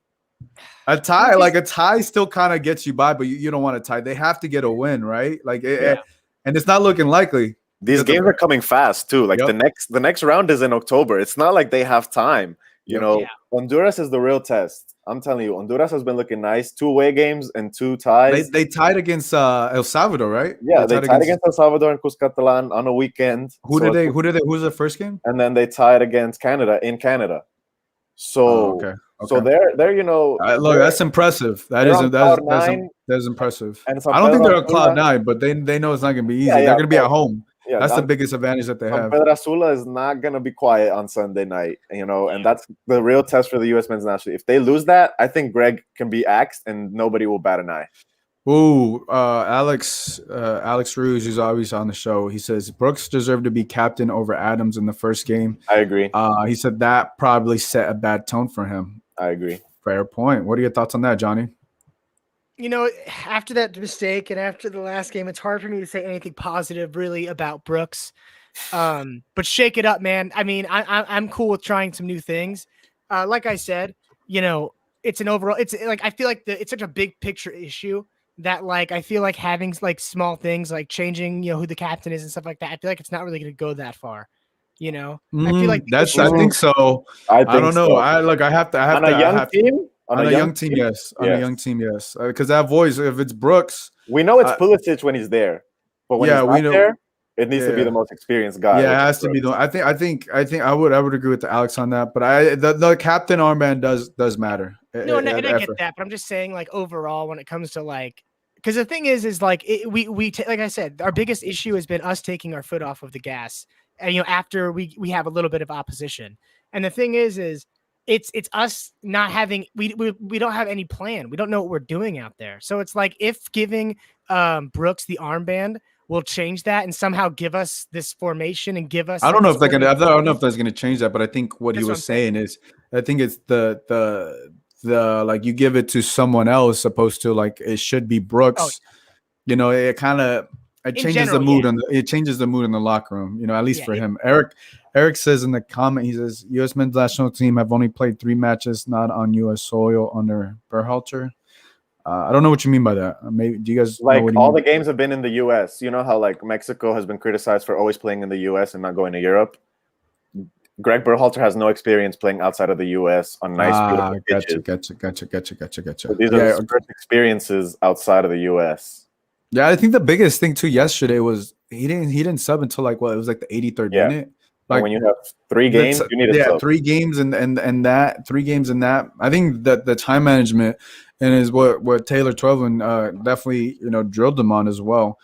a tie still kind of gets you by, but you don't want to tie. They have to get a win, right? And it's not looking likely. These games are coming fast too. Like the next round is in October. It's not like they have time. You know, Honduras is the real test. I'm telling you, Honduras has been looking nice. 2 away games and 2 ties. They tied against El Salvador, right? Yeah, they tied against El Salvador and Cuscatlan on a weekend. Who was the first game? And then they tied against Canada in Canada. So so they're you know, look, that's impressive. That's impressive. I don't think they're on cloud 9, but they know it's not going to be easy. They're going to be at home. Yeah, that's the biggest advantage that they have. Pedro Sula is not going to be quiet on Sunday night, you know, and that's the real test for the U.S. men's national team. If they lose that, I think Gregg can be axed and nobody will bat an eye. Ooh, Alex Ruiz, who's always on the show, he says Brooks deserved to be captain over Adams in the first game. I agree. He said that probably set a bad tone for him. I agree. Fair point. What are your thoughts on that, Johnny? You know, after that mistake and after the last game, it's hard for me to say anything positive really about Brooks. But shake it up, man. I mean, I'm cool with trying some new things. Like I said, you know, it's an overall. It's like I feel like it's such a big picture issue that like I feel like having like small things like changing, you know, who the captain is and stuff like that. I feel like it's not really going to go that far. You know, I feel like I think so. I don't know. So. I have to. On a young team. On a young team, yes. On a young team, yes. Because that voice, if it's Brooks, we know it's Pulisic when he's there, but when he's not there, it needs to be the most experienced guy. Yeah, it has to be. I think I would agree with Alex on that. But the captain armband does matter. No, and I get that, but I'm just saying, like overall, when it comes to like, because the thing is like we like I said, our biggest issue has been us taking our foot off of the gas, and you know, after we have a little bit of opposition, and the thing is. It's us not having we don't have any plan. We don't know what we're doing out there. So it's like if giving Brooks the armband will change that and somehow give us this formation and give us. I don't know if they're gonna. I don't know if that's gonna change that, but I think what he was saying is, I think it's the like you give it to someone else opposed to like it should be Brooks. Oh. You know, it kind of. It changes the mood it changes the mood in the locker room, you know, at least for him. Eric says in the comment, he says U.S. men's national team have only played 3 matches not on U.S. soil under Berhalter. I don't know what you mean by that. Maybe do you guys like know what all the games have been in the U.S. You know how like Mexico has been criticized for always playing in the U.S. and not going to Europe. Gregg Berhalter has no experience playing outside of the U.S. on nice beautiful pitches. Gotcha. So these are his first experiences outside of the U.S. Yeah, I think the biggest thing too yesterday was he didn't sub until like it was like the 83rd minute. Like when you have 3 games, you need to sub. 3 games and that 3 games and that. I think that the time management and is what Taylor Twelvin definitely drilled them on as well.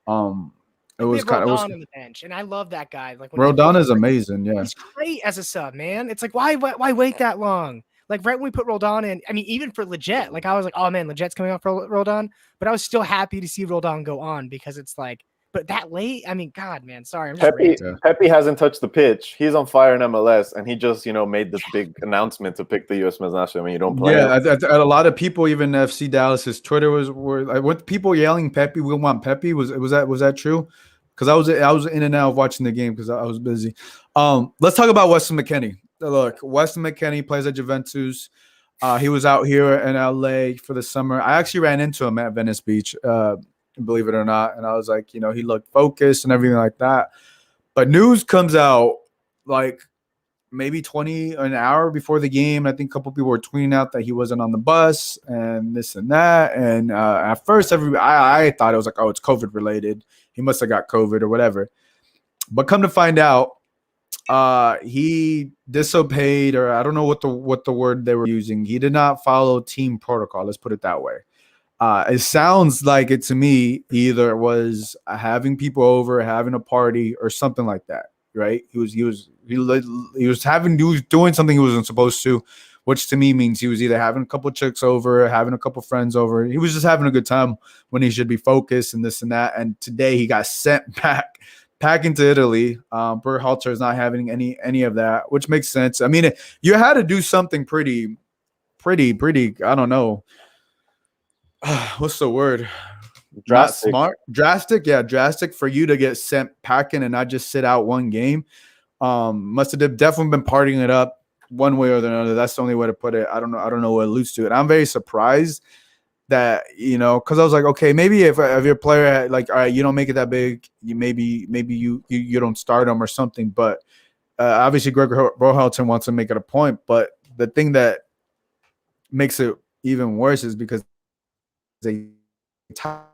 It was kind of on the bench, and I love that guy. Like Rodon is amazing. Yeah, he's great as a sub, man. It's like why wait that long? Like right when we put Roldan in, I mean, even for Leggett, like I was like, oh man, Leggett's coming off for Roldan, but I was still happy to see Roldan go on because it's like but that late, I mean, God, man, sorry, I'm just ranting. Pepe hasn't touched the pitch. He's on fire in MLS, and he just made this big announcement to pick the U.S. men's national. I mean, you don't play. Yeah, a lot of people, even FC Dallas's Twitter were like, what people yelling Pepe, we want Pepe. Was that true? Because I was in and out of watching the game because I was busy. Let's talk about Weston McKennie. Look, Weston McKennie plays at Juventus. He was out here in LA for the summer. I actually ran into him at Venice Beach, believe it or not. And I was like, he looked focused and everything like that. But news comes out like maybe 20 an hour before the game. I think a couple people were tweeting out that he wasn't on the bus and this and that. And at first, I thought it was like, oh, it's COVID related. He must have got COVID or whatever. But come to find out, he disobeyed, or I don't know what the word they were using. He did not follow team protocol. Let's put it that way. It sounds like it to me either was having people over, having a party, or something like that. Right? He was doing something he wasn't supposed to, which to me means he was either having a couple chicks over, having a couple friends over. He was just having a good time when he should be focused and this and that. And today he got sent back into Italy. Berhalter is not having any of that, which makes sense. I mean, you had to do something pretty. I don't know. What's the word? Drastic. Not smart, drastic for you to get sent packing and not just sit out one game. Must have definitely been partying it up one way or another. That's the only way to put it. I don't know what alludes to it. I'm very surprised that because I was like, okay, maybe if your player had, like, all right, you don't make it that big, you maybe you don't start him or something. But obviously, Gregg Berhalter wants to make it a point. But the thing that makes it even worse is because they tied,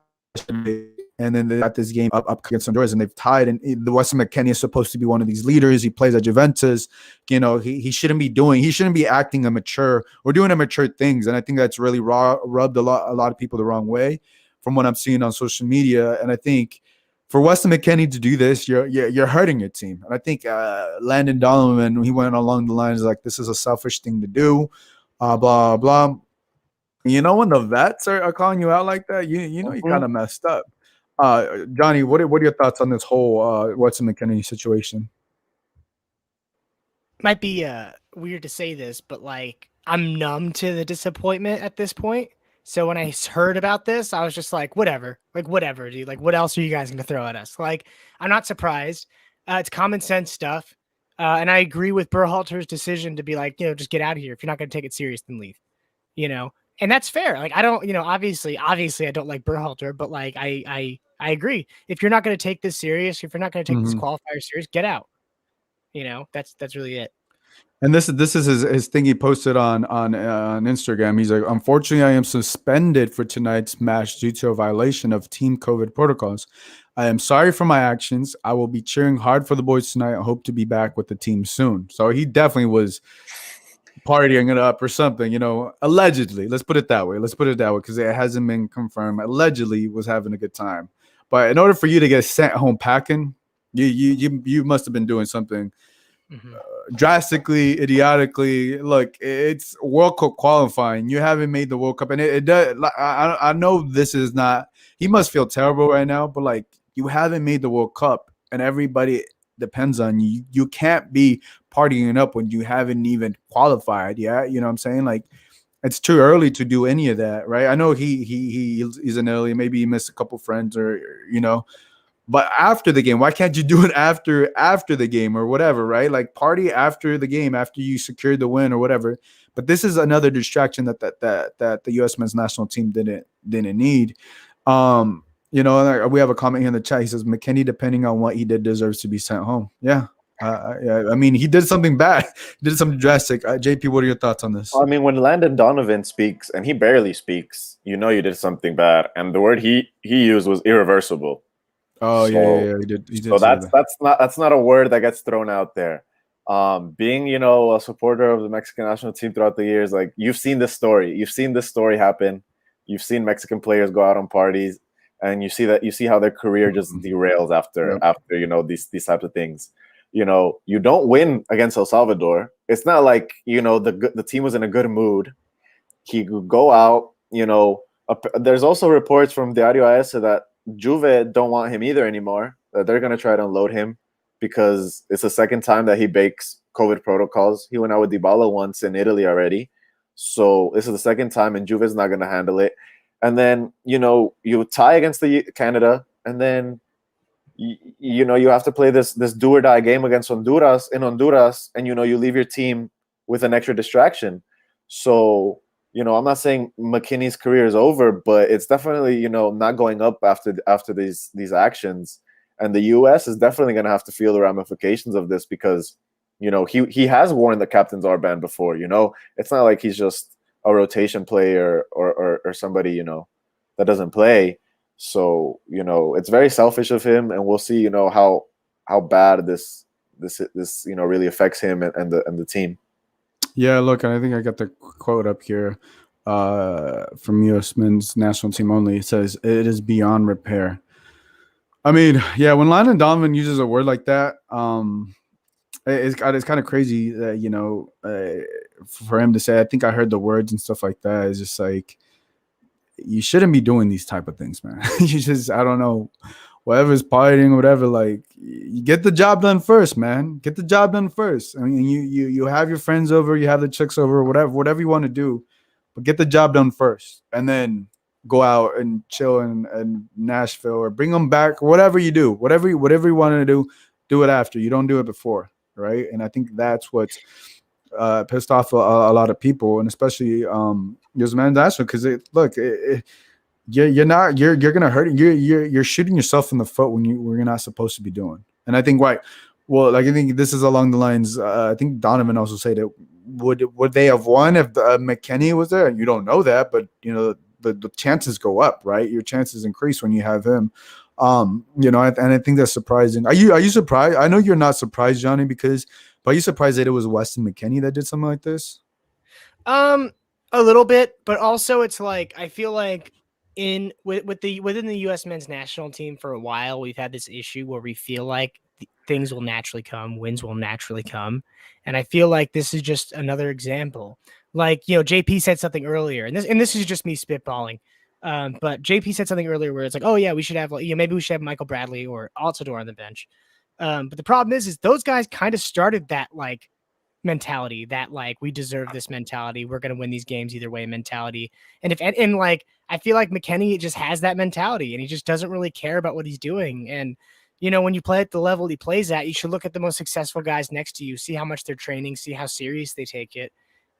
and then they got this game up against Honduras, and they've tied. And the Weston McKennie is supposed to be one of these leaders. He plays at Juventus. He shouldn't be acting immature or doing immature things. And I think that's really rubbed a lot of people the wrong way from what I'm seeing on social media. And I think for Weston McKennie to do this, you're hurting your team. And I think Landon Donovan, he went along the lines like, this is a selfish thing to do, blah blah. When the vets are calling you out like that, you kind of messed up. Johnny, what are your thoughts on this whole Weston McKennie situation? Might be weird to say this, but like, I'm numb to the disappointment at this point. So when I heard about this, I was just like, whatever, dude. Like, what else are you guys going to throw at us? Like, I'm not surprised. It's common sense stuff. And I agree with Berhalter's decision to be like, just get out of here. If you're not going to take it serious, then leave, and that's fair. Like, I don't, obviously I don't like Berhalter, but like, I agree. If you're not going to take this serious, if you're not going to take this qualifier serious, get out. That's really it. And this is his thing he posted on Instagram. He's like, unfortunately, I am suspended for tonight's match due to a violation of team COVID protocols. I am sorry for my actions. I will be cheering hard for the boys tonight. I hope to be back with the team soon. So he definitely was partying it up or something, allegedly. Let's put it that way because it hasn't been confirmed. Allegedly was having a good time. But in order for you to get sent home packing, you must have been doing something drastically, idiotically. Look, it's World Cup qualifying. You haven't made the World Cup, and it does. I know this is not. He must feel terrible right now, but like, you haven't made the World Cup, and everybody depends on you. You can't be partying it up when you haven't even qualified. Yeah, you know what I'm saying? Like, it's too early to do any of that, right? I know he's in Italy. Maybe he missed a couple friends, or but after the game, why can't you do it after the game or whatever, right? Like, party after the game, after you secured the win or whatever. But this is another distraction that the U.S. men's national team didn't need. We have a comment here in the chat. He says, McKennie, depending on what he did, deserves to be sent home. Yeah. I mean, he did something bad. He did something drastic. JP, what are your thoughts on this? I mean, when Landon Donovan speaks, and he barely speaks, you did something bad. And the word he used was irreversible. Oh, so, yeah. He did. So that's not a word that gets thrown out there. Being, a supporter of the Mexican national team throughout the years, like, you've seen this story. You've seen this story happen. You've seen Mexican players go out on parties, and you see how their career just derails after these types of things. You don't win against El Salvador. It's not like, the team was in a good mood. He could go out, there's also reports from Diario AS that Juve don't want him either anymore. They're going to try to unload him because it's the second time that he breaks COVID protocols. He went out with Dybala once in Italy already. So this is the second time, and Juve's not going to handle it. And then, you tie against Canada, and then, you have to play this do or die game against Honduras, and, you leave your team with an extra distraction. So, I'm not saying McKennie's career is over, but it's definitely, not going up after these actions. And the U.S. is definitely going to have to feel the ramifications of this because, he has worn the captain's armband before. It's not like he's just a rotation player or somebody, that doesn't play. So, it's very selfish of him, and we'll see, how bad this really affects him and the team. Yeah, look, I think I got the quote up here from U.S. men's national team only. It says, "It is beyond repair." I mean, yeah, when Landon Donovan uses a word like that, it's kind of crazy that, for him to say, I think I heard the words and stuff like that. It's just like, you shouldn't be doing these type of things, man. You just, I don't know, whatever's partying or whatever, like, you get the job done first, man. Get the job done first. I mean, you have your friends over, you have the chicks over, whatever you want to do, but get the job done first, and then go out and chill in Nashville or bring them back, whatever you do, whatever you want to do it after. You don't do it before, right? And I think that's what's pissed off a lot of people, and especially USMNT national, because you're gonna hurt. You're shooting yourself in the foot when you're not supposed to be doing. And I think I think this is along the lines. I think Donovan also said that would they have won if McKennie was there? You don't know that, but the chances go up, right? Your chances increase when you have him. And I think that's surprising. Are you surprised? I know you're not surprised, Johnny, but are you surprised that it was Weston McKennie that did something like this? A little bit, but also it's like, I feel like within the U.S. men's national team for a while, we've had this issue where we feel like things will naturally come, wins will naturally come. And I feel like this is just another example. Like, JP said something earlier, and this is just me spitballing. But JP said something earlier where it's like, oh yeah, we should have, maybe we should have Michael Bradley or Altidore on the bench. But the problem is those guys kind of started that like mentality, that like, we deserve this mentality, we're going to win these games either way mentality. And I feel like McKennie just has that mentality, and he just doesn't really care about what he's doing. And when you play at the level he plays at, you should look at the most successful guys next to you, see how much they're training, see how serious they take it,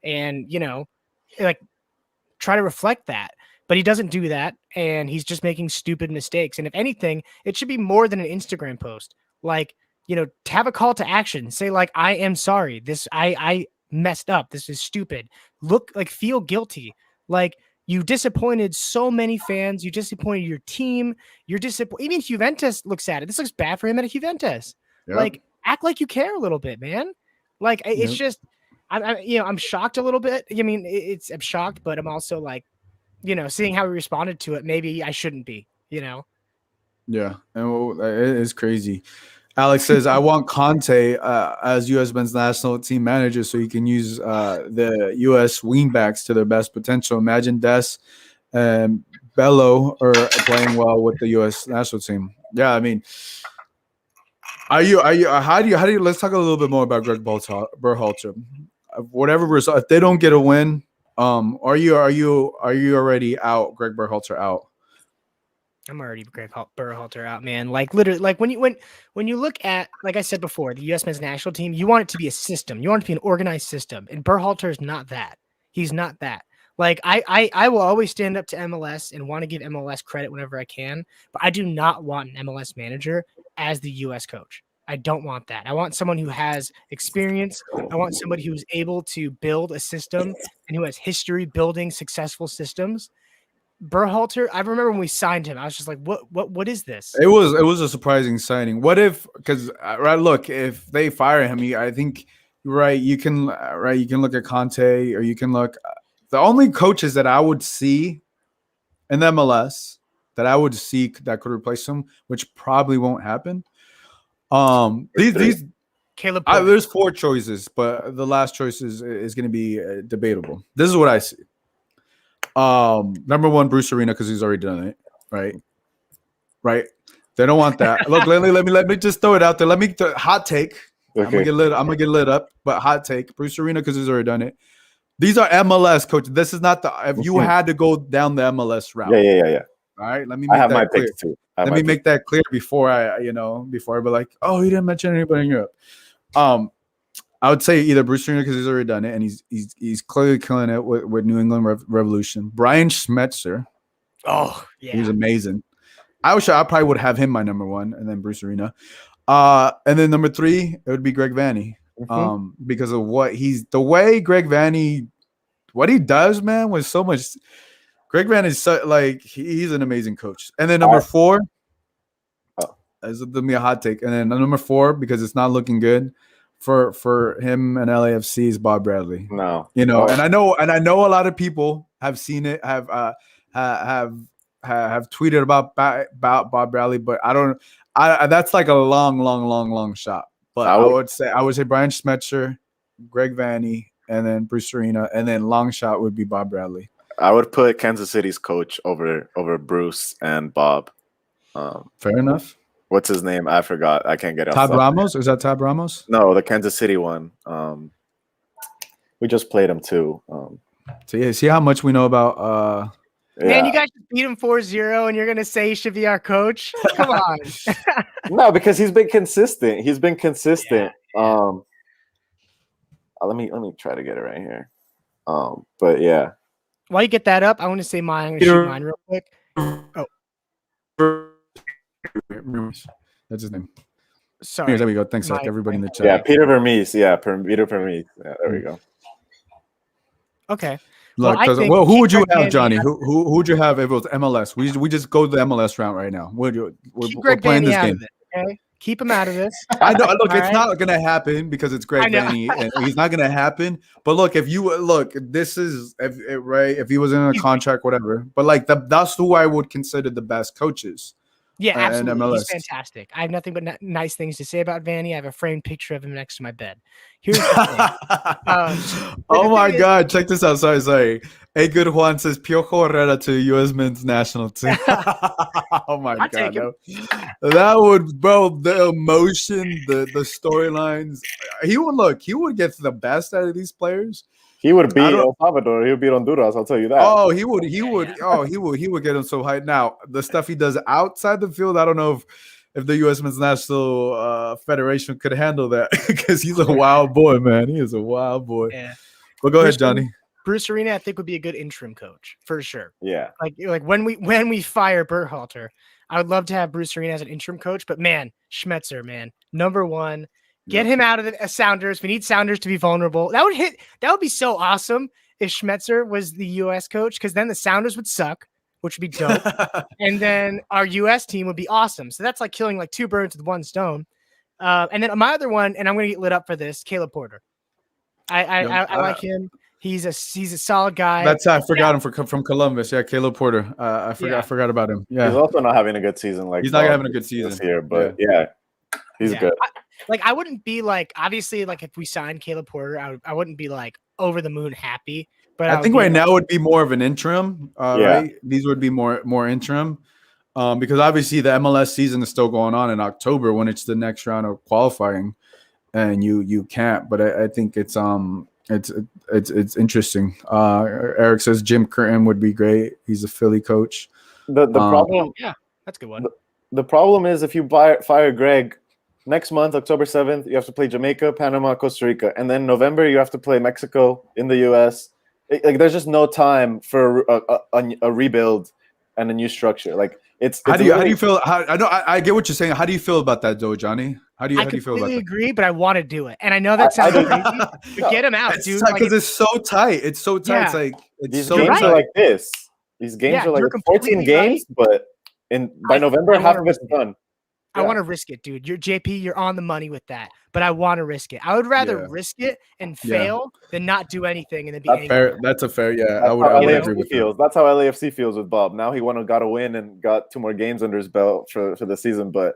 and like, try to reflect that. But he doesn't do that, and he's just making stupid mistakes. And if anything, it should be more than an Instagram post. Like, to have a call to action, say like, I am sorry, this, I messed up, this is stupid. Look, like, feel guilty. Like, you disappointed so many fans, you disappointed your team, even Juventus looks at it. This looks bad for him at Juventus. Yep. Like, act like you care a little bit, man. Like, it's just, I'm shocked a little bit. I mean, I'm shocked, but I'm also like, seeing how he responded to it, maybe I shouldn't be, Yeah. And it's crazy. Alex says, I want Conte as U.S. men's national team manager so he can use the U.S. wingbacks to their best potential. Imagine Des and Bello are playing well with the U.S. national team. Yeah, I mean, how do you let's talk a little bit more about Gregg Berhalter. Whatever result, if they don't get a win, are you already out? Gregg Berhalter out? I'm already Gregg Berhalter out, man. Like, literally, like when you look at, like I said before, the U.S. men's national team, you want it to be a system. You want it to be an organized system, and Berhalter is not that. He's not that. Like, I will always stand up to MLS and want to give MLS credit whenever I can, but I do not want an MLS manager as the U.S. coach. I don't want that. I want someone who has experience. I want somebody who's able to build a system and who has history building successful systems. Berhalter, I remember when we signed him, I was just like, what is this? It was a surprising signing. What if, because look, if they fire him, I think you can look at Conte, or you can look, the only coaches that I would see in the MLS that I would seek that could replace him, which probably won't happen. These Caleb, there's 4 choices, but the last choice is going to be debatable. This is what I see. Number 1, Bruce Arena, because he's already done it, right? right? They don't want that. Look, let me just throw it out there. Hot take. Okay. I'm gonna get lit up, but hot take. Bruce Arena, because he's already done it. These are MLS coaches. This is not if you had to go down the MLS route. Yeah. All right, let me I make have my that clear. picks too. Let me make that clear before I be like, oh, he didn't mention anybody in Europe. I would say either Bruce Arena because he's already done it, and he's clearly killing it with New England Revolution. Brian Schmetzer. Oh, yeah. He's amazing. I probably would have him my number one, and then Bruce Arena. And then number 3, it would be Greg Vanny. Because of what the way Greg Vanny, what he does, man, was so much. Greg Vanny is he's an amazing coach. And then number 4, this will be a hot take. And then number 4, because it's not looking good for him and LAFC is Bob Bradley. No, and I know a lot of people have seen it, have tweeted about Bob Bradley, but I don't. That's like a long shot. But I would say Brian Schmetzer, Greg Vanny, and then Bruce Arena, and then long shot would be Bob Bradley. I would put Kansas City's coach over Bruce and Bob. Fair enough. What's his name? I forgot. I can't get it. Tab Ramos? Is that Tab Ramos? No, the Kansas City one. We just played him too. So yeah, see how much we know about. Man, you guys beat him 4-0, and you're gonna say he should be our coach? Come on. No, because he's been consistent. Yeah. Let me try to get it right here. But yeah. While you get that up, I want to say mine. I'm gonna shoot mine real quick. That's his name. Sorry. There we go. Thanks, everybody in the chat. Yeah, Peter Vermees. Yeah, Peter Vermees. Yeah, there we go. Okay. Look, who would you have, Johnny? Who would you have if it was MLS? We just go the MLS route right now. We're playing this game. Okay? Keep him out of this. I know. Look, it's not going to happen because it's Greg Vanny, and he's not going to happen. But look, this is right. If he was in a contract, whatever. But that's who I would consider the best coaches. Yeah, absolutely. He's fantastic. I have nothing but nice things to say about Vanny. I have a framed picture of him next to my bed. Here's the thing. Oh my God. Check this out. Sorry. A Good Juan says Piojo Herrera to U.S. men's national team. Oh my God. That would, bro, the emotion, the storylines. He would get the best out of these players. He would beat El Salvador. He would beat Honduras. I'll tell you that. Oh, he would. Oh, he would get him so high. Now, the stuff he does outside the field, I don't know if the U.S. Men's National Federation could handle that because he's a wild boy, man. He is a wild boy. Yeah. Well, go ahead, Johnny. Bruce Arena, I think, would be a good interim coach for sure. Yeah. Like when we fire Berhalter, I would love to have Bruce Arena as an interim coach. But man, Schmetzer, man, number 1. Get him out of the Sounders. We need Sounders to be vulnerable. That would be so awesome if Schmetzer was the U.S. coach, because then the Sounders would suck, which would be dope. And then our U.S. team would be awesome. So that's like killing 2 birds with 1 stone. And then my other one, and I'm going to get lit up for this, Caleb Porter. I like him. He's a solid guy. I forgot him from Columbus. Yeah, Caleb Porter. I forgot about him. Yeah, he's also not having a good season. He's not having a good season this year, but he's good. I wouldn't be obviously if we signed Caleb Porter, I wouldn't be over the moon happy. But I think right now would be more of an interim. Right? These would be more interim because obviously the MLS season is still going on in October when it's the next round of qualifying, and you can't. But I think it's interesting. Eric says Jim Curtin would be great. He's a Philly coach. The problem, that's a good one. The problem is if you fire Greg. Next month, October 7th, you have to play Jamaica, Panama, Costa Rica. And then November, you have to play Mexico in the U.S. There's just no time for a rebuild and a new structure. How do you feel? I get what you're saying. How do you feel about that, though, Johnny? How do you feel about that? I completely agree, but I want to do it. And I know that sounds crazy, but get him out, dude. Because it's so tight. It's so tight. Yeah. These games are like this. These games are 14 games, but by November, half of it's done. I want to risk it, dude. You're on the money with that, but I want to risk it. I would rather risk it and fail than not do anything and then be angry. That's a fair. Yeah, I would agree with you. That's how LAFC feels with Bob. Now he got a win and got 2 more games under his belt for the season. But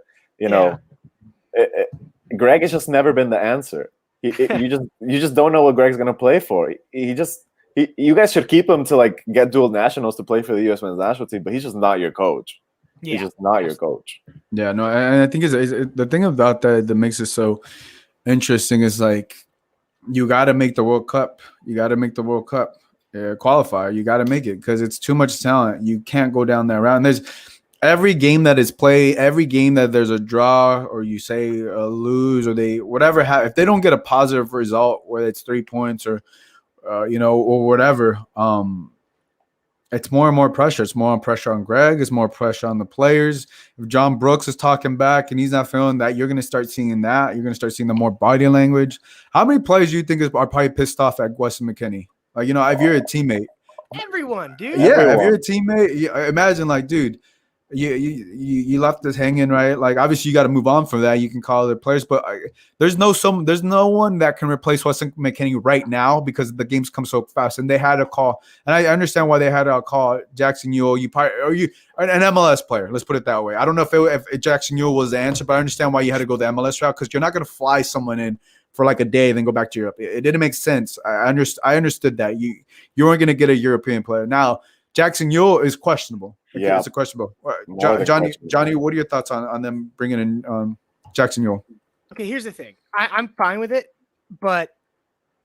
Greg has just never been the answer. You just don't know what Greg's gonna play for. You guys should keep him to get dual nationals to play for the U.S. Men's National Team, but he's just not your coach. Yeah. He's just not your coach. Yeah, no, and I think the thing about that makes it so interesting is like you got to make the World Cup. You got to make the World Cup qualifier. You got to make it because it's too much talent. You can't go down that route. And there's every game that is played, every game that there's a draw or you say a lose or they whatever. If they don't get a positive result, whether it's 3 points or or whatever, it's more and more pressure. It's more pressure on Gregg. It's more pressure on the players. If John Brooks is talking back and he's not feeling that, you're going to start seeing that. You're going to start seeing the more body language. How many players do you think are probably pissed off at Weston McKennie? Like, if you're a teammate. Everyone, dude. Yeah, Everyone. if you're a teammate, imagine like, dude, you left us hanging, right? Like, obviously you got to move on from that. You can call other players, but there's no one that can replace Weston McKennie right now because the games come so fast. And they had to call, and I understand why they had to call Jackson Ewell. An MLS player. Let's put it that way. I don't know if Jackson Ewell was the answer, but I understand why you had to go the MLS route because you're not going to fly someone in for like a day and then go back to Europe. It didn't make sense. I understood that you weren't going to get a European player. Now Jackson Ewell is questionable. Yeah, it's a questionable. Johnny, what are your thoughts on them bringing in Jackson Ewell? Okay, here's the thing. I'm fine with it, but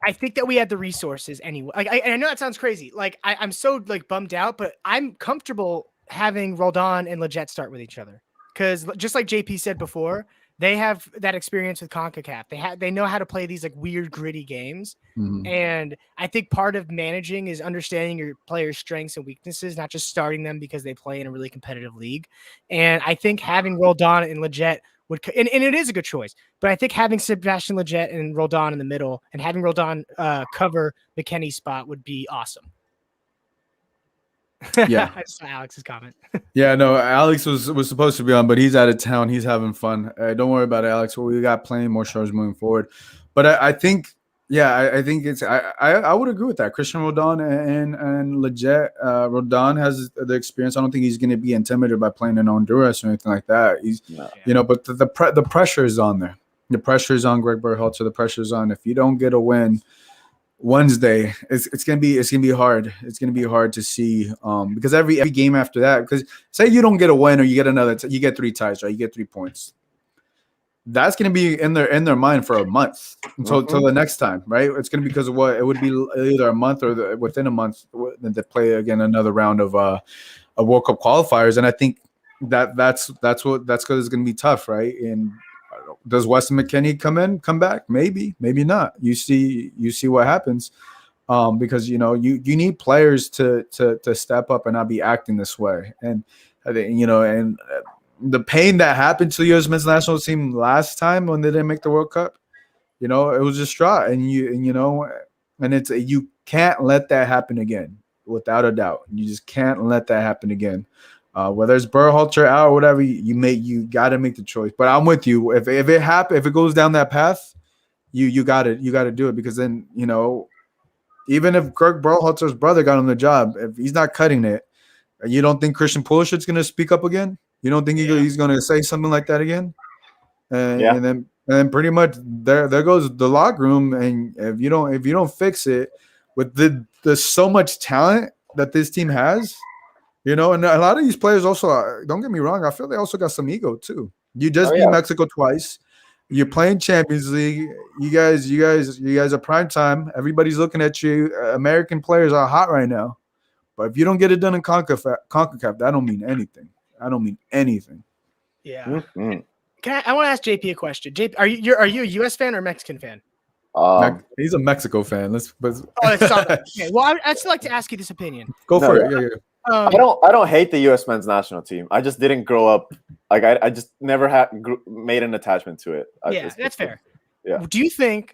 I think that we had the resources anyway. Like, I know that sounds crazy. Like, I'm so like bummed out, but I'm comfortable having Roldan and Lletget start with each other because just like JP said before, they have that experience with CONCACAF. They know how to play these like weird, gritty games. Mm-hmm. And I think part of managing is understanding your players' strengths and weaknesses, not just starting them because they play in a really competitive league. And I think having Roldan and Lletget and it is a good choice, but I think having Sebastian Lletget and Roldan in the middle and having Roldan cover McKennie's spot would be awesome. Yeah, I saw Alex's comment. Yeah, no, Alex was supposed to be on, but he's out of town. He's having fun. Don't worry about it, Alex. We got plenty more shows moving forward. But I think, I think it's I would agree with that. Christian Roldan and Lletget. Roldan has the experience. I don't think he's going to be intimidated by playing in Honduras or anything like that. But the pressure is on there. The pressure is on Gregg Berhalter. The pressure is on if you don't get a win Wednesday, it's gonna be hard. It's gonna be hard to see because every game after that, because say you don't get a win or you get you get 3 ties, right? You get 3 points. That's gonna be in their mind for a month until the next time, right? It's gonna be because of what it would be either a month or within a month they play again another round of World Cup qualifiers, and I think that's because it's gonna be tough, right? And does Weston McKennie come back? Maybe not. You see what happens, because you need players to step up and not be acting this way. And I think and the pain that happened to the U.S. men's national team last time when they didn't make the World Cup, it was distraught, and it's you can't let that happen again, without a doubt. You just can't let that happen again. Whether it's Berhalter out or whatever, you got to make the choice. But I'm with you. If it goes down that path, you got to do it, because then even if Gregg Berhalter's brother got him the job, if he's not cutting it, you don't think Christian Pulisic's going to speak up again? You don't think he's going to say something like that again? And then pretty much there goes the locker room. And if you don't fix it with the so much talent that this team has. And a lot of these players also, don't get me wrong, I feel they also got some ego too. You just beat Mexico twice. You're playing Champions League. You guys are prime time. Everybody's looking at you. American players are hot right now. But if you don't get it done in CONCACAF, that don't mean anything. Yeah. Mm-hmm. I want to ask JP a question. JP, are you a US fan or Mexican fan? He's a Mexico fan. That's okay. Well, I'd still like to ask you this opinion. Go for it. Yeah. I don't hate the U.S. men's national team. I just didn't grow up like I just never made an attachment to it. That's fair. Yeah.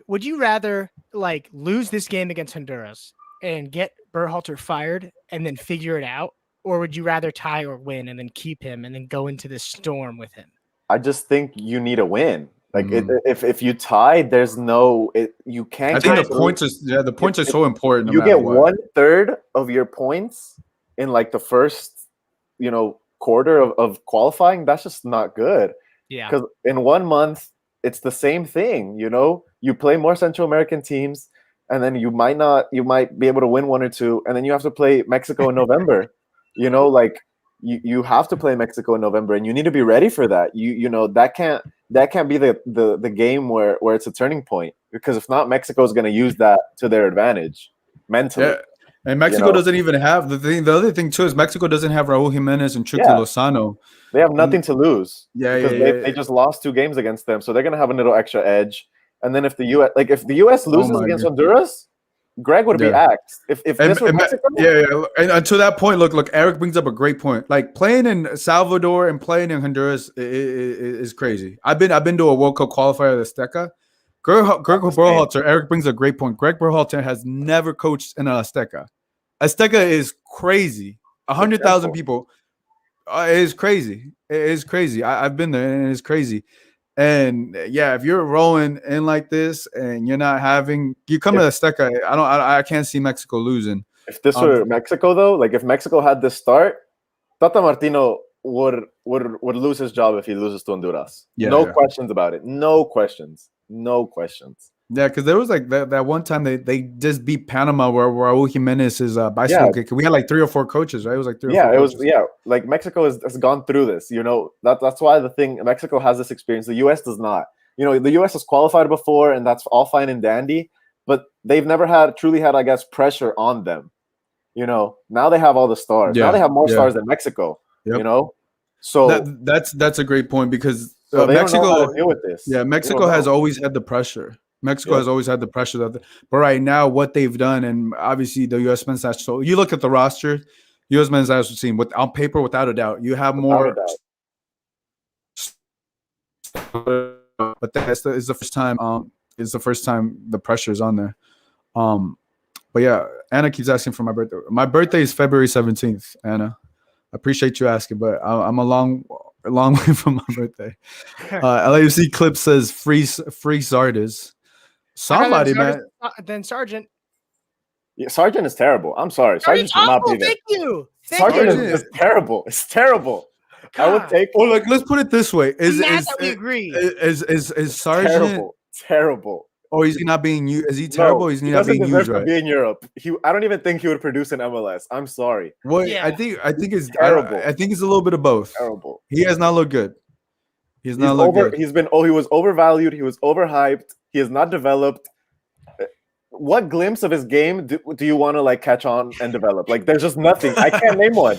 Would you rather like lose this game against Honduras and get Berhalter fired and then figure it out, or would you rather tie or win and then keep him and then go into this storm with him? I just think you need a win. Like if you tie, there's you can't. I think the points are so important. You get 1/3 of your points in like the first, quarter of qualifying. That's just not good. Yeah. Because in 1 month, it's the same thing. You play more Central American teams, and then you might be able to win 1 or 2, and then you have to play Mexico in November. Like you have to play Mexico in November, and you need to be ready for that. You know that can't be the game where it's a turning point, because if not, Mexico is going to use that to their advantage mentally. Yeah. And Mexico doesn't even have the other thing too is Mexico doesn't have Raul Jimenez and Chucky Lozano. They have nothing to lose. Because they just lost 2 games against them, so they're going to have a little extra edge. And then if the US loses against Honduras, Gregg would be axed. If this was Mexico, and to that point, look, Eric brings up a great point. Like playing in Salvador and playing in Honduras is crazy. I've been to a World Cup qualifier at Azteca. Gregg Berhalter, Eric brings a great point. Gregg Berhalter has never coached in an Azteca. Azteca is crazy. 100,000 people. It is crazy. It is crazy. I've been there, and it's crazy. And yeah, if you're rolling in like this and you're not having, you come to Azteca, I can't see Mexico losing. If this were Mexico though, like if Mexico had this start, Tata Martino would lose his job if he loses to Honduras. No questions about it. No questions. Yeah, because there was like that one time they just beat Panama where Raul Jimenez is bicycle kick. We had like 3 or 4 coaches, right? It was like 3 or 4 coaches. Like Mexico has gone through this. You know, that's why Mexico has this experience. The US does not. You know, the US has qualified before, and that's all fine and dandy, but they've never truly had, I guess, pressure on them. You know, now they have all the stars. Now they have more stars than Mexico. Yep. You know, so that's a great point, because they Mexico don't know how to deal with this. Yeah, Mexico has always had the pressure. Mexico has always had the pressure. But right now, what they've done, and obviously the U.S. men's national, so you look at the roster, U.S. men's national team, on paper, without a doubt, you have more. But is the first time. Is the first time the pressure is on there. But yeah, Anna keeps asking for my birthday. My birthday is February 17th. Anna, I appreciate you asking, but I'm a long way from my birthday. LAFC clip says free Zardes. Somebody, man. Then Sargent. Yeah, Sargent is terrible. I'm sorry. Sargent should not be there. Thank you. Sargent is terrible. It's terrible. God. I would take. Well, like, let's put it this way: we agree. Is Sargent terrible? Or is he not being used? Is he terrible? Or is he not being used right? To be in Europe. I don't even think he would produce an MLS. I'm sorry. Well, I think it's terrible. I think it's a little bit of both. Terrible. He has not looked good. He's not looked good. He was overvalued. He was overhyped. He has not developed. What glimpse of his game do you want to like catch on and develop? Like, there's just nothing. I can't name one.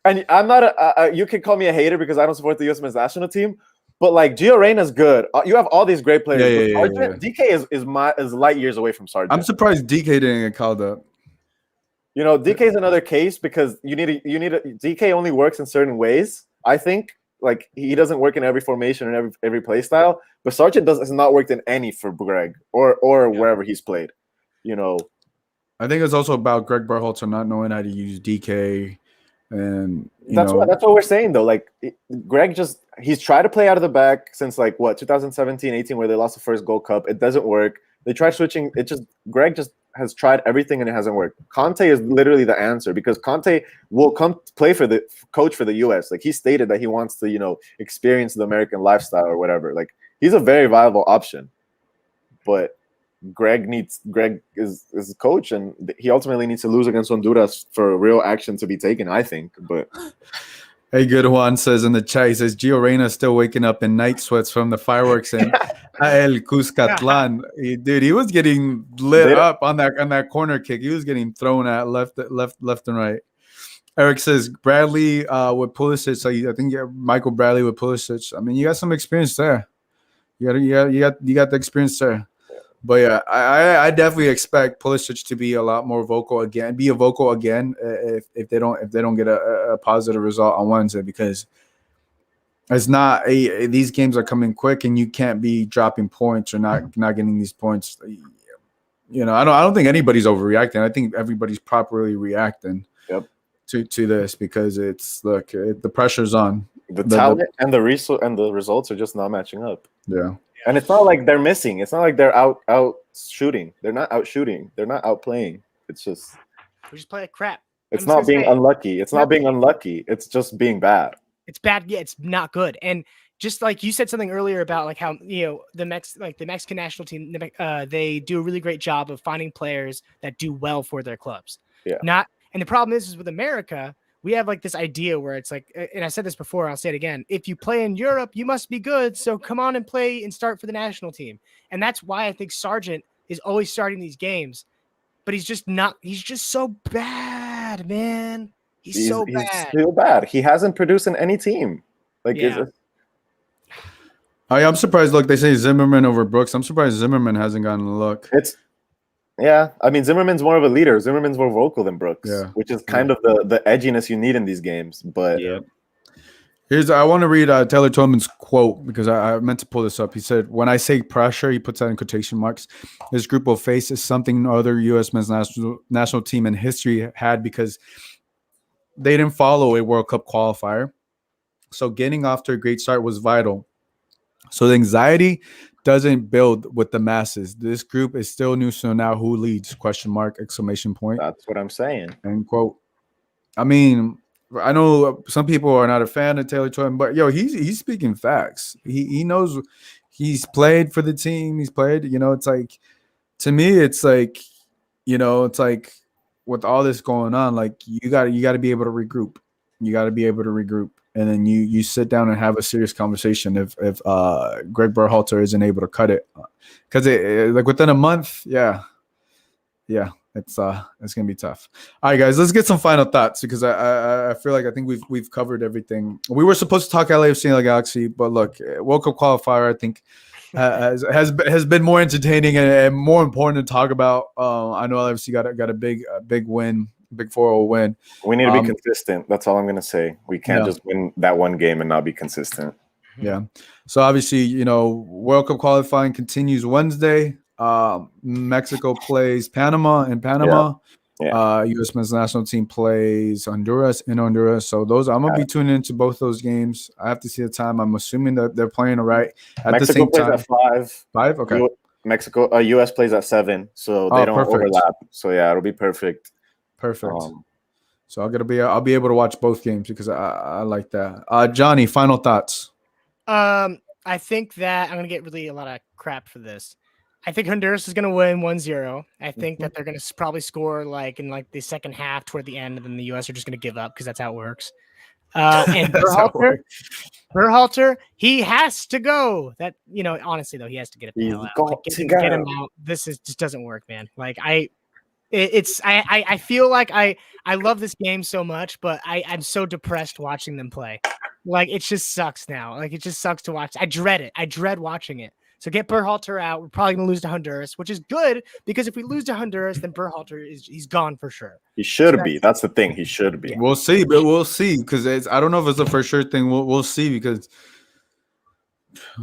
And I'm not you can call me a hater because I don't support the U.S. men's national team. But like Gio Reyna's good. You have all these great players. DK is light years away from Sargent. I'm surprised DK didn't get called up. You know, DK is another case because DK only works in certain ways. I think like he doesn't work in every formation and every play style. But Sargent has not worked in any for Gregg or wherever he's played. You know, I think it's also about Gregg Berhalter not knowing how to use DK. And that's what we're saying though. Like Gregg he's tried to play out of the back since like 2017-18 where they lost the first Gold Cup. It doesn't work. They tried switching. Gregg has tried everything and it hasn't worked. Conte is literally the answer because Conte will come play for the coach for the US. Like he stated that he wants to, experience the American lifestyle or whatever. Like he's a very viable option. But Gregg is a coach, and he ultimately needs to lose against Honduras for real action to be taken, I think. But hey, Good Juan says in the chat, he says Gio Reyna still waking up in night sweats from the fireworks in El Cuscatlan. Dude, he was getting lit up on that corner kick. He was getting thrown at left and right. Eric says Bradley with Pulisic. So I think Michael Bradley with Pulisic. I mean, you got some experience there. You got the experience there. But yeah, I definitely expect Pulisic to be a lot more vocal again. If they don't get a positive result on Wednesday, because it's not these games are coming quick and you can't be dropping points or not getting these points. I don't think anybody's overreacting. I think everybody's properly reacting to this because the pressure's on. The talent and the results are just not matching up. Yeah. And it's not like they're missing. It's not like they're out shooting. They're not out shooting. They're not out playing. It's just we just play like crap. It's not being unlucky. It's not being unlucky. It's just being bad. It's bad. Yeah, it's not good. And just like you said something earlier about like how the Mexican national team they do a really great job of finding players that do well for their clubs. Yeah. And the problem is with America, we have like this idea where it's like, and I said this before, I'll say it again. If you play in Europe, you must be good. So come on and play and start for the national team. And that's why I think Sargent is always starting these games, but he's just so bad, man. He's so bad. He's still bad. He hasn't produced in any team. Like, Yeah. I'm surprised. Look, they say Zimmerman over Brooks. I'm surprised Zimmerman hasn't gotten a look. I mean, Zimmerman's more of a leader. Zimmerman's more vocal than Brooks, which is kind of the edginess you need in these games. But I want to read Taylor Twellman's quote because I meant to pull this up. He said, "When I say pressure," he puts that in quotation marks, "this group will face is something no other U.S. men's national team in history had because they didn't follow a World Cup qualifier. So getting off to a great start was vital. So the anxiety doesn't build with the masses. This group is still new, so now who leads? Question mark, exclamation point." That's what I'm saying. End quote. I mean, I know some people are not a fan of Taylor Twellman, but he's speaking facts. He knows he's played for the team. He's played, it's like, to me, it's like, it's like with all this going on, like you got to be able to regroup. You got to be able to regroup. And then you sit down and have a serious conversation if Gregg Berhalter isn't able to cut it, because like within a month, it's gonna be tough. All right, guys, let's get some final thoughts because I feel like I think we've covered everything. We were supposed to talk LAFC and LAGalaxy, but look, World Cup qualifier I think has been more entertaining and more important to talk about. I know LAFC got a big win. Big 4-0 win. We need to be consistent. That's all I'm going to say. We can't just win that one game and not be consistent. Yeah. So obviously, World Cup qualifying continues Wednesday. Mexico plays Panama in Panama. U.S. men's national team plays Honduras in Honduras. So those I'm gonna be tuning into both those games. I have to see the time. I'm assuming that they're playing right at the same time. Mexico plays at 5. 5. Okay. Mexico, U.S. plays at 7, so they don't overlap. So it'll be perfect. Perfect. So I'll be able to watch both games because I like that. Johnny, final thoughts. I think that I'm gonna get really a lot of crap for this. I think Honduras is gonna win 1-0. I think that they're gonna probably score like in like the second half toward the end, and then the US are just gonna give up because that's how it works. And Berhalter, he has to go. That honestly though, he has to get it the hell out. Like, get him out. This just doesn't work, man. Like I feel like I love this game so much, but I'm so depressed watching them play. Like it just sucks now. Like it just sucks to watch. I dread it. I dread watching it. So get Berhalter out. We're probably gonna lose to Honduras, which is good because if we lose to Honduras, then Berhalter he's gone for sure. He should be. That's the thing. He should be. We'll see, but we'll see because I don't know if it's a for sure thing. We'll see because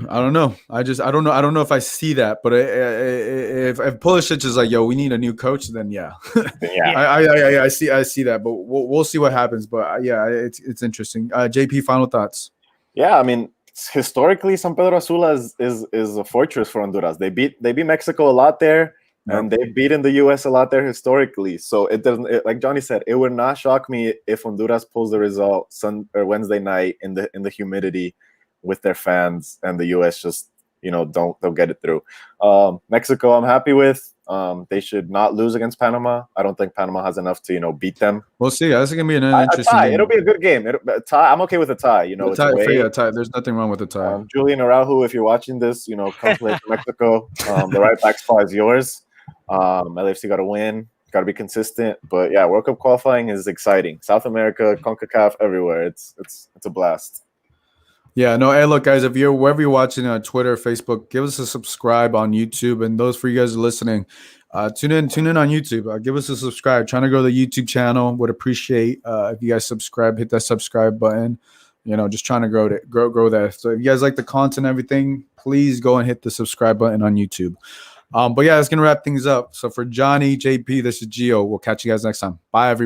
I don't know. I don't know. I don't know if I see that. But if Pulisic is like, yo, we need a new coach, then yeah. I see that. But we'll see what happens. But it's interesting. JP, final thoughts. Yeah, I mean, historically, San Pedro Sula is a fortress for Honduras. They beat Mexico a lot there, and they've beaten the U.S. a lot there historically. So it doesn't, like Johnny said, it would not shock me if Honduras pulls the result Wednesday night in the humidity with their fans, and the U.S. just don't get it through. Mexico, I'm happy with. They should not lose against Panama. I don't think Panama has enough to be them. We'll see. That's gonna be an interesting tie. game. It'll be a good game. A tie. I'm okay with a tie. Tie. There's nothing wrong with a tie. Joe Narajo, if you're watching this, come play for Mexico. The right back spot is yours. LAFC got to win. Got to be consistent. But yeah, World Cup qualifying is exciting. South America, CONCACAF, everywhere. It's a blast. Yeah, no, hey, look, guys, if you're wherever you're watching on Twitter, Facebook, give us a subscribe on YouTube. And those for you guys listening, tune in on YouTube. Give us a subscribe. Trying to grow the YouTube channel. Would appreciate if you guys subscribe, hit that subscribe button. Just trying to grow that. So if you guys like the content and everything, please go and hit the subscribe button on YouTube. But yeah, that's going to wrap things up. So for Johnny, JP, this is Gio. We'll catch you guys next time. Bye, everybody.